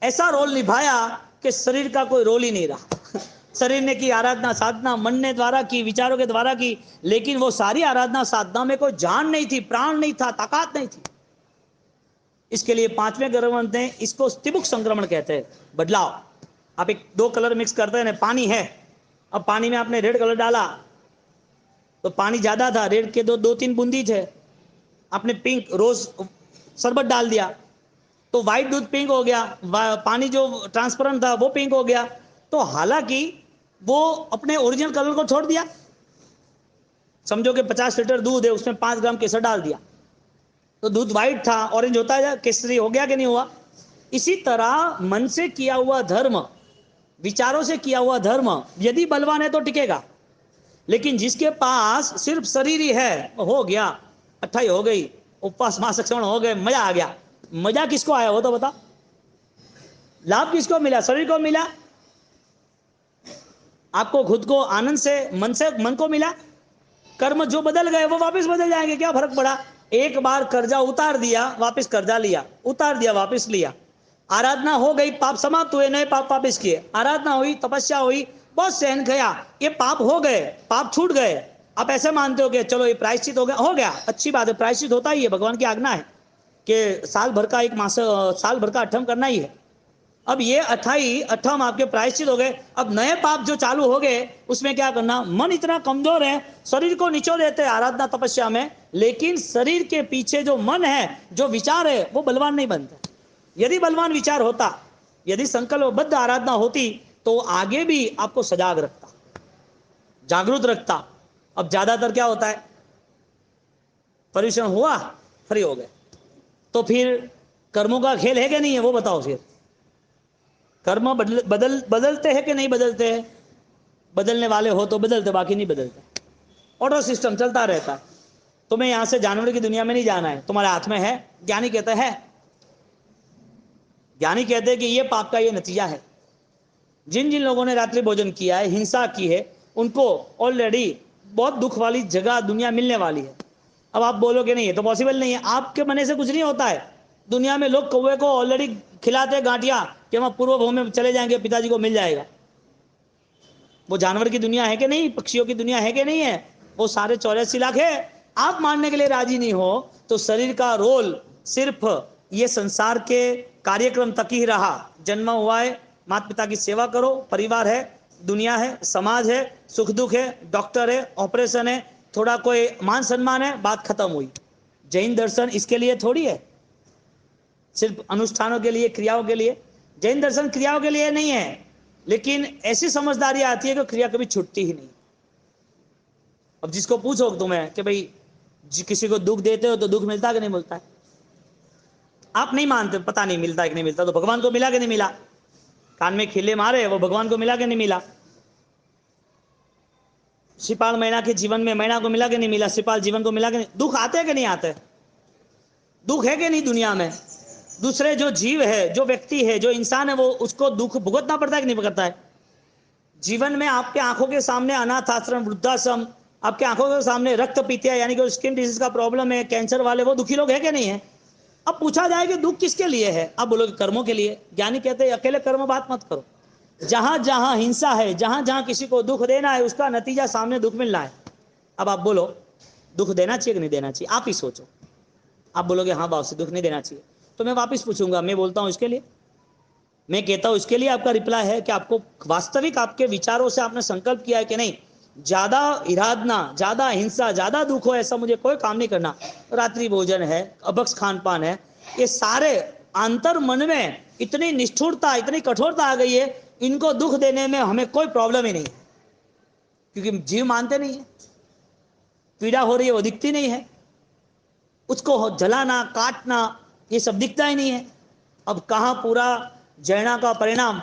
ऐसा रोल निभाया कि शरीर का कोई रोल ही नहीं रहा। शरीर ने की आराधना साधना, मन ने द्वारा की, विचारों के द्वारा की, लेकिन वो सारी आराधना साधना में कोई जान नहीं थी, प्राण नहीं था, ताकत नहीं थी। इसके लिए पांचवें ग्रंथ ने इसको स्तिमुख संक्रमण कहते हैं, बदलाव। आप एक दो कलर मिक्स करते हैं ना, पानी है, अब पानी में आपने रेड कलर डाला तो पानी ज्यादा था, रेड के दो दो तीन बूंदी थे, आपने पिंक रोज शरबत डाल दिया तो व्हाइट दूध पिंक हो गया, पानी जो ट्रांसपेरेंट था वो पिंक हो गया। तो हालांकि वो अपने ओरिजिनल कलर को छोड़ दिया। समझो कि 50 लीटर दूध है, उसमें 5 ग्राम केसर डाल दिया तो दूध व्हाइट था, ऑरेंज होता है, केसरी हो गया कि नहीं हुआ। इसी तरह मन से किया हुआ धर्म, विचारों से किया हुआ धर्म यदि बलवान है तो टिकेगा, लेकिन जिसके पास सिर्फ शरीर ही है, हो गया, अट्ठाई हो गई, उपवास महासक्षण हो गए, मजा आ गया। मजा किसको आया वो तो बता, लाभ किसको मिला, शरीर को मिला, आपको खुद को आनंद से मन को मिला। कर्म जो बदल गए वो वापस बदल जाएंगे, क्या फर्क पड़ा। एक बार कर्जा उतार दिया, वापस कर्जा लिया, उतार दिया, वापस लिया। आराधना हो गई, पाप समाप्त हुए, नए पाप वापस किए। आराधना हुई, तपस्या हुई, बहुत सहन किया, ये पाप हो गए, पाप छूट गए। आप ऐसे मानते हो कि चलो ये प्रायश्चित हो गया, अच्छी बात है, प्रायश्चित होता ही है, भगवान की आज्ञा है कि साल भर का एक मास, साल भर का अठम करना ही है। अब ये अठम आपके प्रायश्चित हो गए, अब नए पाप जो चालू हो गए उसमें क्या करना। मन इतना कमजोर है, शरीर को निचोड़ देते हैं आराधना तपस्या में, लेकिन शरीर के पीछे जो मन है, जो विचार है, वो बलवान नहीं बनते। यदि बलवान विचार होता, यदि संकल्पबद्ध आराधना होती, तो आगे भी आपको सजाग रखता, जागरूक रखता। अब ज्यादातर क्या होता है, परिश्रम हुआ, फ्री हो गए, तो फिर कर्मों का खेल है कि नहीं है वो बताओ। फिर कर्म बदलते हैं कि नहीं बदलते हैं, बदलने वाले हो तो बदलते, बाकी नहीं बदलते। ऑटो सिस्टम चलता रहता है। तुम्हें यहां से जानवर की दुनिया में नहीं जाना है, तुम्हारे हाथ में है। ज्ञानी कहते हैं, ज्ञानी कहते हैं कि ये पाप का ये नतीजा है। जिन जिन लोगों ने रात्रि भोजन किया है, हिंसा की है, उनको ऑलरेडी बहुत दुख वाली जगह दुनिया मिलने वाली है। अब आप बोलोगे नहीं, ये तो पॉसिबल नहीं है, आपके मने से कुछ नहीं होता है। दुनिया में लोग कौवे को ऑलरेडी खिलाते गांठिया कि हम पूर्व भूमि में चले जाएंगे, पिताजी को मिल जाएगा। वो जानवर की दुनिया है कि नहीं, पक्षियों की दुनिया है कि नहीं है, वो सारे 84 लाख है। आप मानने के लिए राजी नहीं हो तो शरीर का रोल सिर्फ ये संसार के कार्यक्रम तक ही रहा। जन्म हुआ है, माता पिता की सेवा करो, परिवार है, दुनिया है, समाज है, सुख दुख है, डॉक्टर है, ऑपरेशन है, थोड़ा कोई मान सम्मान है, बात खत्म हुई। जैन दर्शन इसके लिए थोड़ी है, सिर्फ अनुष्ठानों के लिए, क्रियाओं के लिए। जैन दर्शन क्रियाओं के लिए नहीं है, लेकिन ऐसी समझदारी आती है कि क्रिया कभी छूटती ही नहीं। अब जिसको पूछो तुम्हें कि भाई किसी को दुख देते हो तो दुख मिलता है कि नहीं मिलता है, आप नहीं मानते, पता नहीं मिलता है कि नहीं मिलता। तो भगवान को मिला कि नहीं मिला, कान में खिले मारे, वो भगवान को मिला कि नहीं मिला। सिपाल मैना के जीवन में मैना को मिला कि नहीं मिला, सिपाल जीवन को मिला कि नहीं। दुख आते हैं कि नहीं आते, दुख है कि नहीं दुनिया में। दूसरे जो जीव है, जो व्यक्ति है, जो इंसान है, वो उसको दुख भुगतना पड़ता है कि नहीं भुगतता है। जीवन में आपके आंखों के सामने अनाथ आश्रम, वृद्धाश्रम, आपके आंखों के सामने रक्त पीतिया यानी कि स्किन डिजीज का प्रॉब्लम है, कैंसर वाले, वो दुखी लोग है कि नहीं है। अब पूछा जाए कि दुख किसके लिए है, आप बोलोगे कर्मों के लिए। ज्ञानी कहते हैं अकेले कर्म बात मत करो, जहां जहां हिंसा है, जहां जहां किसी को दुख देना है, उसका नतीजा सामने दुख मिलना है। अब आप बोलो दुख देना चाहिए कि नहीं देना चाहिए, आप ही सोचो। आप बोलोगे हाँ बाप से दुख नहीं देना चाहिए, तो मैं वापस पूछूंगा, मैं बोलता हूं इसके लिए, मैं कहता हूं इसके लिए आपका रिप्लाई है कि आपको वास्तविक आपके विचारों से आपने संकल्प किया है कि नहीं, ज्यादा इरादना, ज्यादा हिंसा, ज्यादा दुख हो ऐसा मुझे कोई काम नहीं करना। रात्रि भोजन है, अभक्ष खान पान है, ये सारे अंतर मन में इतनी निष्ठुरता, इतनी कठोरता आ गई है, इनको दुख देने में हमें कोई प्रॉब्लम ही नहीं है, क्योंकि जीव मानते नहीं है। पीड़ा हो रही है वो दिखती नहीं है, उसको जलाना काटना ये सब दिखता ही नहीं है। अब कहां पूरा जैना का परिणाम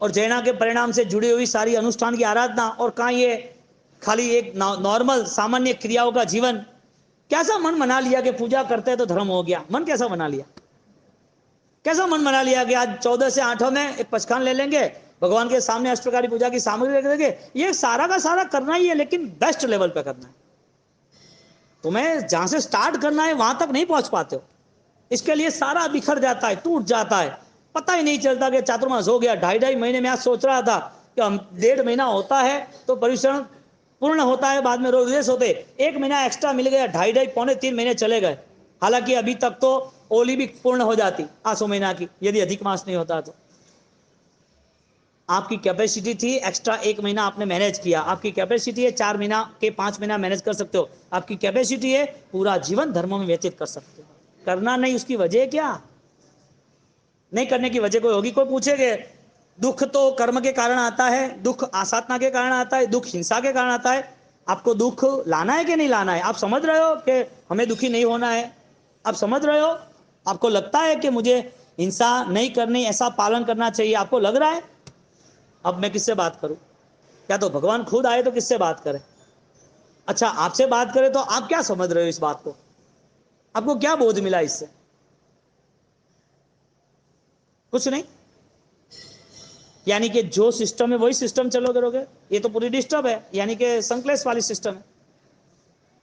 और जैना के परिणाम से जुड़ी हुई सारी अनुष्ठान की आराधना, और कहां ये खाली एक नॉर्मल सामान्य क्रियाओं का जीवन। कैसा मन बना लिया कि पूजा करते हैं तो धर्म हो गया, मन कैसा बना लिया, कैसा मन बना लिया कि आज 14 से 8 में एक पचखान ले लेंगे, भगवान के सामने अष्टप्रकारी पूजा की सामग्री रख देंगे, ये सारा का सारा करना ही है, लेकिन बेस्ट लेवल पे करना है। तुम्हें जहां से स्टार्ट करना है वहां तक नहीं पहुंच पाते हो। इसके लिए सारा बिखर जाता है, टूट जाता है, पता ही नहीं चलता कि चातुर्मास हो गया। 2.5 महीने में आज सोच रहा था कि हम 1.5 महीना होता है तो पर्यूषण पूर्ण होता है, बाद में रोग रेस होते, 1 महीना एक्स्ट्रा मिल गया, 2.5 पौने 3 महीने चले गए। हालांकि अभी तक तो ओली भी पूर्ण हो जाती आसो महीना की, यदि अधिक मास नहीं होता तो। आपकी कैपेसिटी थी एक्स्ट्रा 1 महीना आपने मैनेज किया, आपकी कैपेसिटी है 4 महीना के 5 महीना मैनेज कर सकते हो, आपकी कैपेसिटी है पूरा जीवन धर्म में व्यतीत कर सकते हो। करना नहीं, उसकी वजह क्या? नहीं करने की वजह कोई होगी, कोई पूछेगे। दुख तो कर्म के कारण आता है, दुख आसाधना के कारण आता है, दुख हिंसा के कारण आता है। आपको दुख लाना है कि नहीं लाना है? आप समझ रहे हो कि हमें दुखी नहीं होना है? आप समझ रहे हो? आपको लगता है कि मुझे हिंसा नहीं करनी, ऐसा पालन करना चाहिए? आपको लग रहा है? अब मैं किससे बात करूं? या तो भगवान खुद आए तो किससे बात करें? अच्छा, आपसे बात करें तो आप क्या समझ रहे हो इस बात को? आपको क्या बोध मिला इससे? कुछ नहीं। यानी कि जो सिस्टम है वही सिस्टम चलोगे रहोगे, ये तो पूरी डिस्टर्ब है, यानी कि संकलेश वाली सिस्टम है।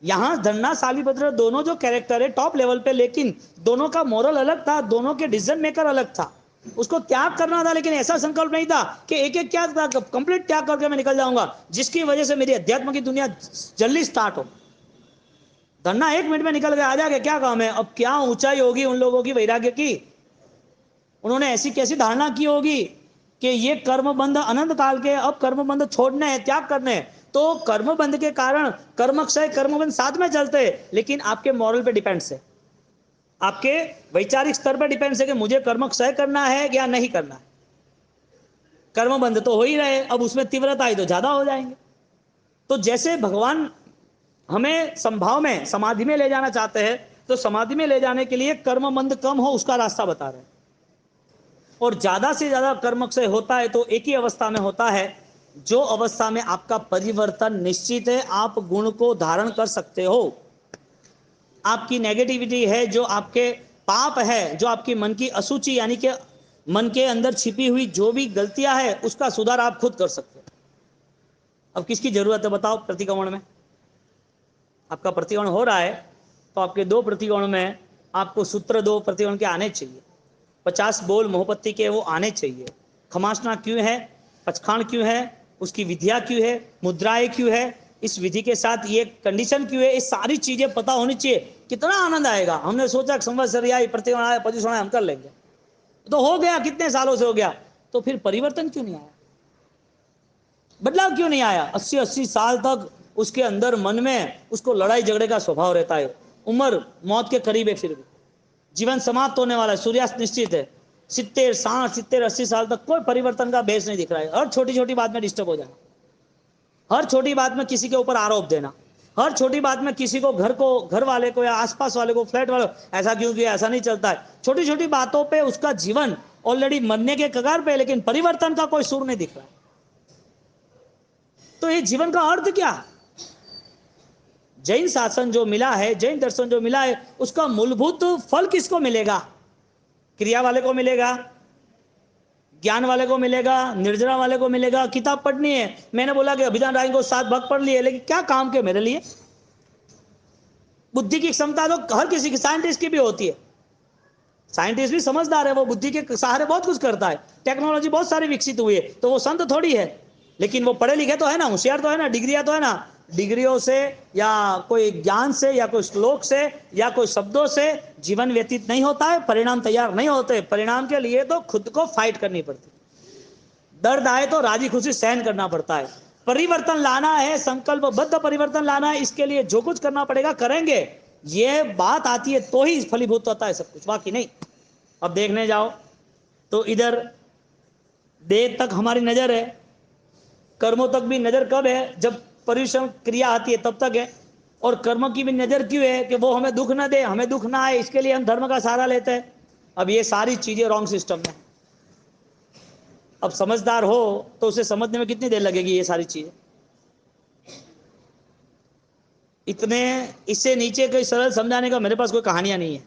यहां धन्ना शालिभद्र दोनों जो कैरेक्टर है टॉप लेवल पे, लेकिन दोनों का मोरल अलग था, दोनों के डिसीजन मेकर अलग था। उसको त्याग करना था, लेकिन ऐसा संकल्प नहीं था कि एक एक क्या कंप्लीट त्याग करके मैं निकल जाऊंगा जिसकी वजह से मेरी अध्यात्म की दुनिया जल्दी स्टार्ट हो। धन्ना 1 मिनट में निकल गया, आ जाके क्या काम है? अब क्या ऊंचाई होगी उन लोगों की वैराग्य की? उन्होंने ऐसी कैसी धारणा की होगी कि ये कर्म बंध अनंत काल के, अब कर्म बंध छोड़ने हैं, त्याग करने हैं। तो कर्म बंध के कारण कर्मक्षय कर्म बंध साथ में चलते हैं, लेकिन आपके मॉरल पे डिपेंड है, आपके वैचारिक स्तर पर डिपेंड है कि मुझे कर्मक्षय करना है या नहीं करना है। कर्म बंध तो हो ही रहे, अब उसमें तीव्रता आई तो ज्यादा हो जाएंगे। तो जैसे भगवान हमें संभाव में समाधि में ले जाना चाहते हैं, तो समाधि में ले जाने के लिए कर्म बंध कम हो उसका रास्ता बता रहे हैं। और ज्यादा से ज्यादा कर्मक्षय होता है तो एक ही अवस्था में होता है, जो अवस्था में आपका परिवर्तन निश्चित है, आप गुण को धारण कर सकते हो। आपकी नेगेटिविटी है, जो आपके पाप है, जो आपकी मन की असूचि यानी कि मन के अंदर छिपी हुई जो भी गलतियां है, उसका सुधार आप खुद कर सकते हो। अब किसकी जरूरत है बताओ प्रतिक्रमण में? आपका प्रतिक्रमण हो रहा है तो आपके 2 प्रतिक्रमण में आपको सूत्र 2 प्रतिक्रमण के आने चाहिए, 50 बोल मोहपत्ती के वो आने चाहिए। खमासना क्यों है, पचखान क्यों है, उसकी विधिया क्यों है, मुद्राएं क्यों है, इस विधि के साथ ये कंडीशन क्यों है, ये सारी चीजें पता होनी चाहिए। कितना आनंद आएगा। हमने सोचा संवत्सर आए, प्रतिक्रमण आए, प्रदूषण आए, हम कर लेंगे, तो हो गया, कितने सालों से हो गया, तो फिर परिवर्तन क्यों नहीं आया? बदलाव क्यों नहीं आया? 80-80 साल तक उसके अंदर मन में उसको लड़ाई झगड़े का स्वभाव रहता है, उम्र मौत के करीब है, फिर भी जीवन समाप्त होने वाला है, सूर्यास्त निश्चित है। 70, 60, 70, 80 साल तक कोई परिवर्तन का बेस नहीं दिख रहा है। हर छोटी छोटी बात में डिस्टर्ब हो जाना, हर छोटी बात में किसी के ऊपर आरोप देना, हर छोटी बात में किसी को, घर वाले को या आसपास वाले को, फ्लैट वाले को, ऐसा क्यों किया, ऐसा नहीं चलता है। छोटी छोटी बातों पे उसका जीवन ऑलरेडी मरने के कगार पे, लेकिन परिवर्तन का कोई सुर नहीं दिख रहा है। तो ये जीवन का अर्थ क्या? जैन शासन जो मिला है, जैन दर्शन जो मिला है, उसका मूलभूत फल किसको मिलेगा? क्रिया वाले को मिलेगा, ज्ञान वाले को मिलेगा, निर्जरा वाले को मिलेगा। किताब पढ़नी है, मैंने बोला कि अभिधान राय को 7 भाग पढ़ लिए, लेकिन क्या काम के मेरे लिए? बुद्धि की क्षमता तो हर किसी की, साइंटिस्ट की भी होती है, साइंटिस्ट भी समझदार है, वो बुद्धि के सहारे बहुत कुछ करता है, टेक्नोलॉजी बहुत सारी विकसित हुई है, तो वो संत थोड़ी है, लेकिन वो पढ़े लिखे तो है ना, होशियार तो है ना, डिग्रियां तो है ना। डिग्रियों से या कोई ज्ञान से या कोई श्लोक से या कोई शब्दों से जीवन व्यतीत नहीं होता है, परिणाम तैयार नहीं होते। परिणाम के लिए तो खुद को फाइट करनी पड़ती, दर्द आए तो राजी खुशी सहन करना पड़ता है। परिवर्तन लाना है, संकल्पबद्ध परिवर्तन लाना है, इसके लिए जो कुछ करना पड़ेगा करेंगे। ये बात आती है तो ही फलीभूत होता है सब कुछ, बाकी नहीं। अब देखने जाओ तो इधर देह तक हमारी नजर है, कर्मों तक भी नजर कब है? जब परिश्रम क्रिया आती है तब तक है। और कर्म की भी नजर क्यों है? कि वो हमें दुख ना दे, हमें दुख ना आए, इसके लिए हम धर्म का सहारा लेते हैं। अब ये सारी चीजें रॉन्ग सिस्टम में। अब समझदार हो तो उसे समझने में कितनी देर लगेगी ये सारी चीजें? इतने इससे नीचे कोई सरल समझाने का मेरे पास कोई कहानियां नहीं है,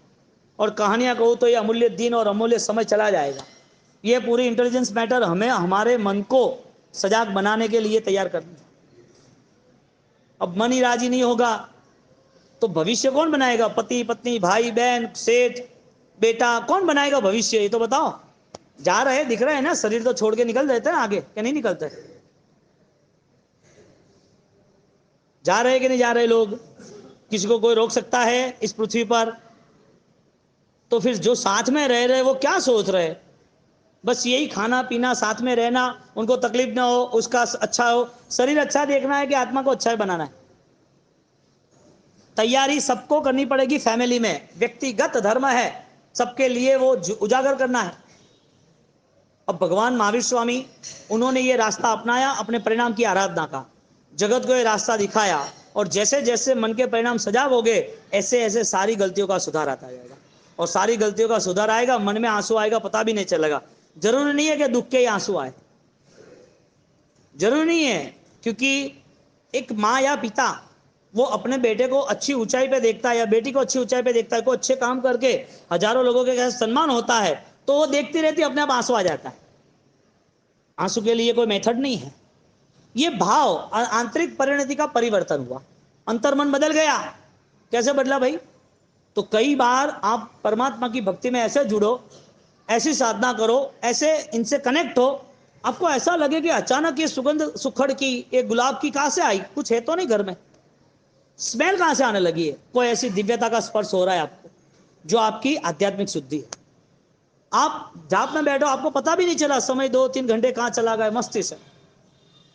और कहानियां कहूँ तो ये अमूल्य दिन और अमूल्य समय चला जाएगा। ये पूरी इंटेलिजेंस मैटर हमें हमारे मन को सजाग बनाने के लिए तैयार करना। अब मन ही राजी नहीं होगा तो भविष्य कौन बनाएगा? पति पत्नी, भाई बहन, सेठ, बेटा, कौन बनाएगा भविष्य? ये तो बताओ। जा रहे, दिख रहे हैं ना, शरीर तो छोड़ के निकल जाते हैं आगे, क्या नहीं निकलते? जा रहे कि नहीं जा रहे लोग? किसी को कोई रोक सकता है इस पृथ्वी पर? तो फिर जो साथ में रह रहे वो क्या सोच रहे? बस यही खाना पीना, साथ में रहना, उनको तकलीफ ना हो, उसका अच्छा हो, शरीर अच्छा देखना है कि आत्मा को अच्छा बनाना है। तैयारी सबको करनी पड़ेगी। फैमिली में व्यक्तिगत धर्म है, सबके लिए वो उजागर करना है। अब भगवान महावीर स्वामी, उन्होंने ये रास्ता अपनाया अपने परिणाम की आराधना का, जगत को ये रास्ता दिखाया, और जैसे जैसे मन के परिणाम सजाग हो गए, ऐसे ऐसे सारी गलतियों का सुधार आता जाएगा। और सारी गलतियों का सुधार आएगा, मन में आंसू आएगा, पता भी नहीं चलेगा। जरूरी नहीं है कि दुख के ही आंसू आए, जरूरी नहीं है। क्योंकि एक माँ या पिता वो अपने बेटे को अच्छी ऊंचाई पे देखता है या बेटी को अच्छी ऊंचाई पे देखता है, कोई अच्छे काम करके हजारों लोगों के कैसे सम्मान होता है, तो वो देखती रहती, अपने आप आंसू आ जाता है। आंसू के लिए कोई मेथड नहीं है। ये भाव आंतरिक परिणति का परिवर्तन हुआ, अंतर्मन बदल गया। कैसे बदला भाई? तो कई बार आप परमात्मा की भक्ति में ऐसे जुड़ो, ऐसी साधना करो, ऐसे इनसे कनेक्ट हो, आपको ऐसा लगे कि अचानक ये सुगंध सुखड़ की, ये गुलाब की कहां से आई? कुछ है तो नहीं घर में? स्मेल कहां से आने लगी है? कोई ऐसी दिव्यता का स्पर्श हो रहा है आपको, जो आपकी आध्यात्मिक शुद्धि है। आप जाप में बैठो, आपको पता भी नहीं चला समय 2-3 घंटे कहां चला गया मस्ती से,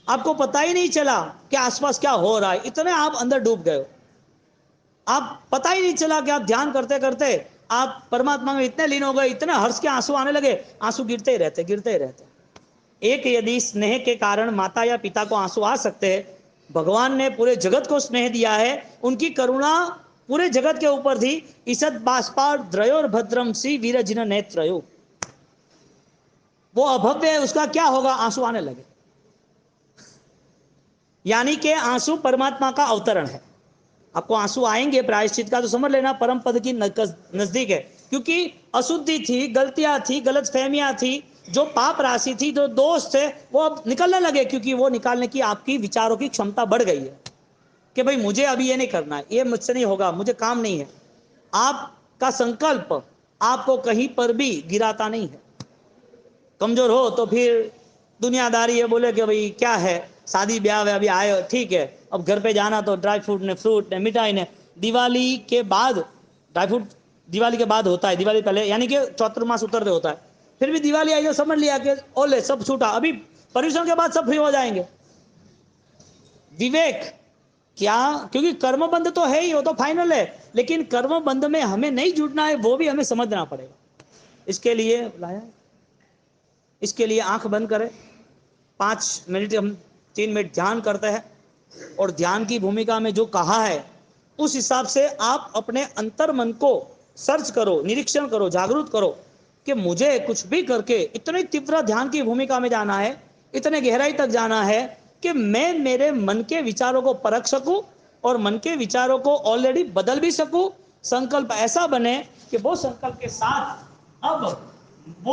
आपको पता ही नहीं चला कि आसपास क्या हो रहा है, इतने आप अंदर डूब गए हो। आप पता ही नहीं चला कि आप ध्यान करते करते आप परमात्मा में इतने लीन हो गए, इतने हर्ष के आंसू आने लगे, आंसू गिरते ही रहते, गिरते ही रहते। एक यदि स्नेह के कारण माता या पिता को आंसू आ सकते हैं, भगवान ने पूरे जगत को स्नेह दिया है, उनकी करुणा पूरे जगत के ऊपर थी। ईसत बाष्पार द्रयोर भद्रम सी वीरजिन नेत्रयो, वो अभव्य है, उसका क्या होगा? आंसू आने लगे। यानी कि आंसू परमात्मा का अवतरण है। आपको आंसू आएंगे प्रायश्चित का, तो समझ लेना परम पद की नजदीक है। क्योंकि अशुद्धि थी, गलतियां थी, गलत फहमियां थी, जो पाप राशि थी, जो दोष थे, वो अब निकलने लगे। क्योंकि वो निकालने की आपकी विचारों की क्षमता बढ़ गई है कि भाई मुझे अभी ये नहीं करना है, ये मुझसे नहीं होगा, मुझे काम नहीं है। आपका संकल्प आपको कहीं पर भी गिराता नहीं है। कमजोर हो तो फिर दुनियादारी है, बोले कि भाई क्या है, शादी ब्याह है, अभी आए हो ठीक है, अब घर पे जाना तो ड्राई फ्रूट ने मिठाई ने। दिवाली के बाद ड्राई फ्रूट, दिवाली के बाद होता है, दिवाली पहले यानी कि चौतुर्मास उतरते होता है। फिर भी दिवाली आई तो समझ लिया कि ओले सब छूटा, अभी पर्यूषण के बाद सब फ्री हो जाएंगे। विवेक क्या? क्योंकि कर्म बंध तो है ही, वो तो फाइनल है, लेकिन कर्म बंध में हमें नहीं जुड़ना है, वो भी हमें समझना पड़ेगा। इसके लिए लाया, इसके लिए आंख बंद करें, 5 मिनट, हम 3 मिनट ध्यान करते हैं, और ध्यान की भूमिका में जो कहा है उस हिसाब से आप अपने अंतर मन को सर्च करो, निरीक्षण करो, जागरूक करो कि मुझे कुछ भी करके इतने तीव्र ध्यान की भूमिका में जाना है, इतने गहराई तक जाना है कि मैं मेरे मन के विचारों को परख सकूं और मन के विचारों को ऑलरेडी बदल भी सकूं। संकल्प ऐसा बने कि वो संकल्प के साथ अब वो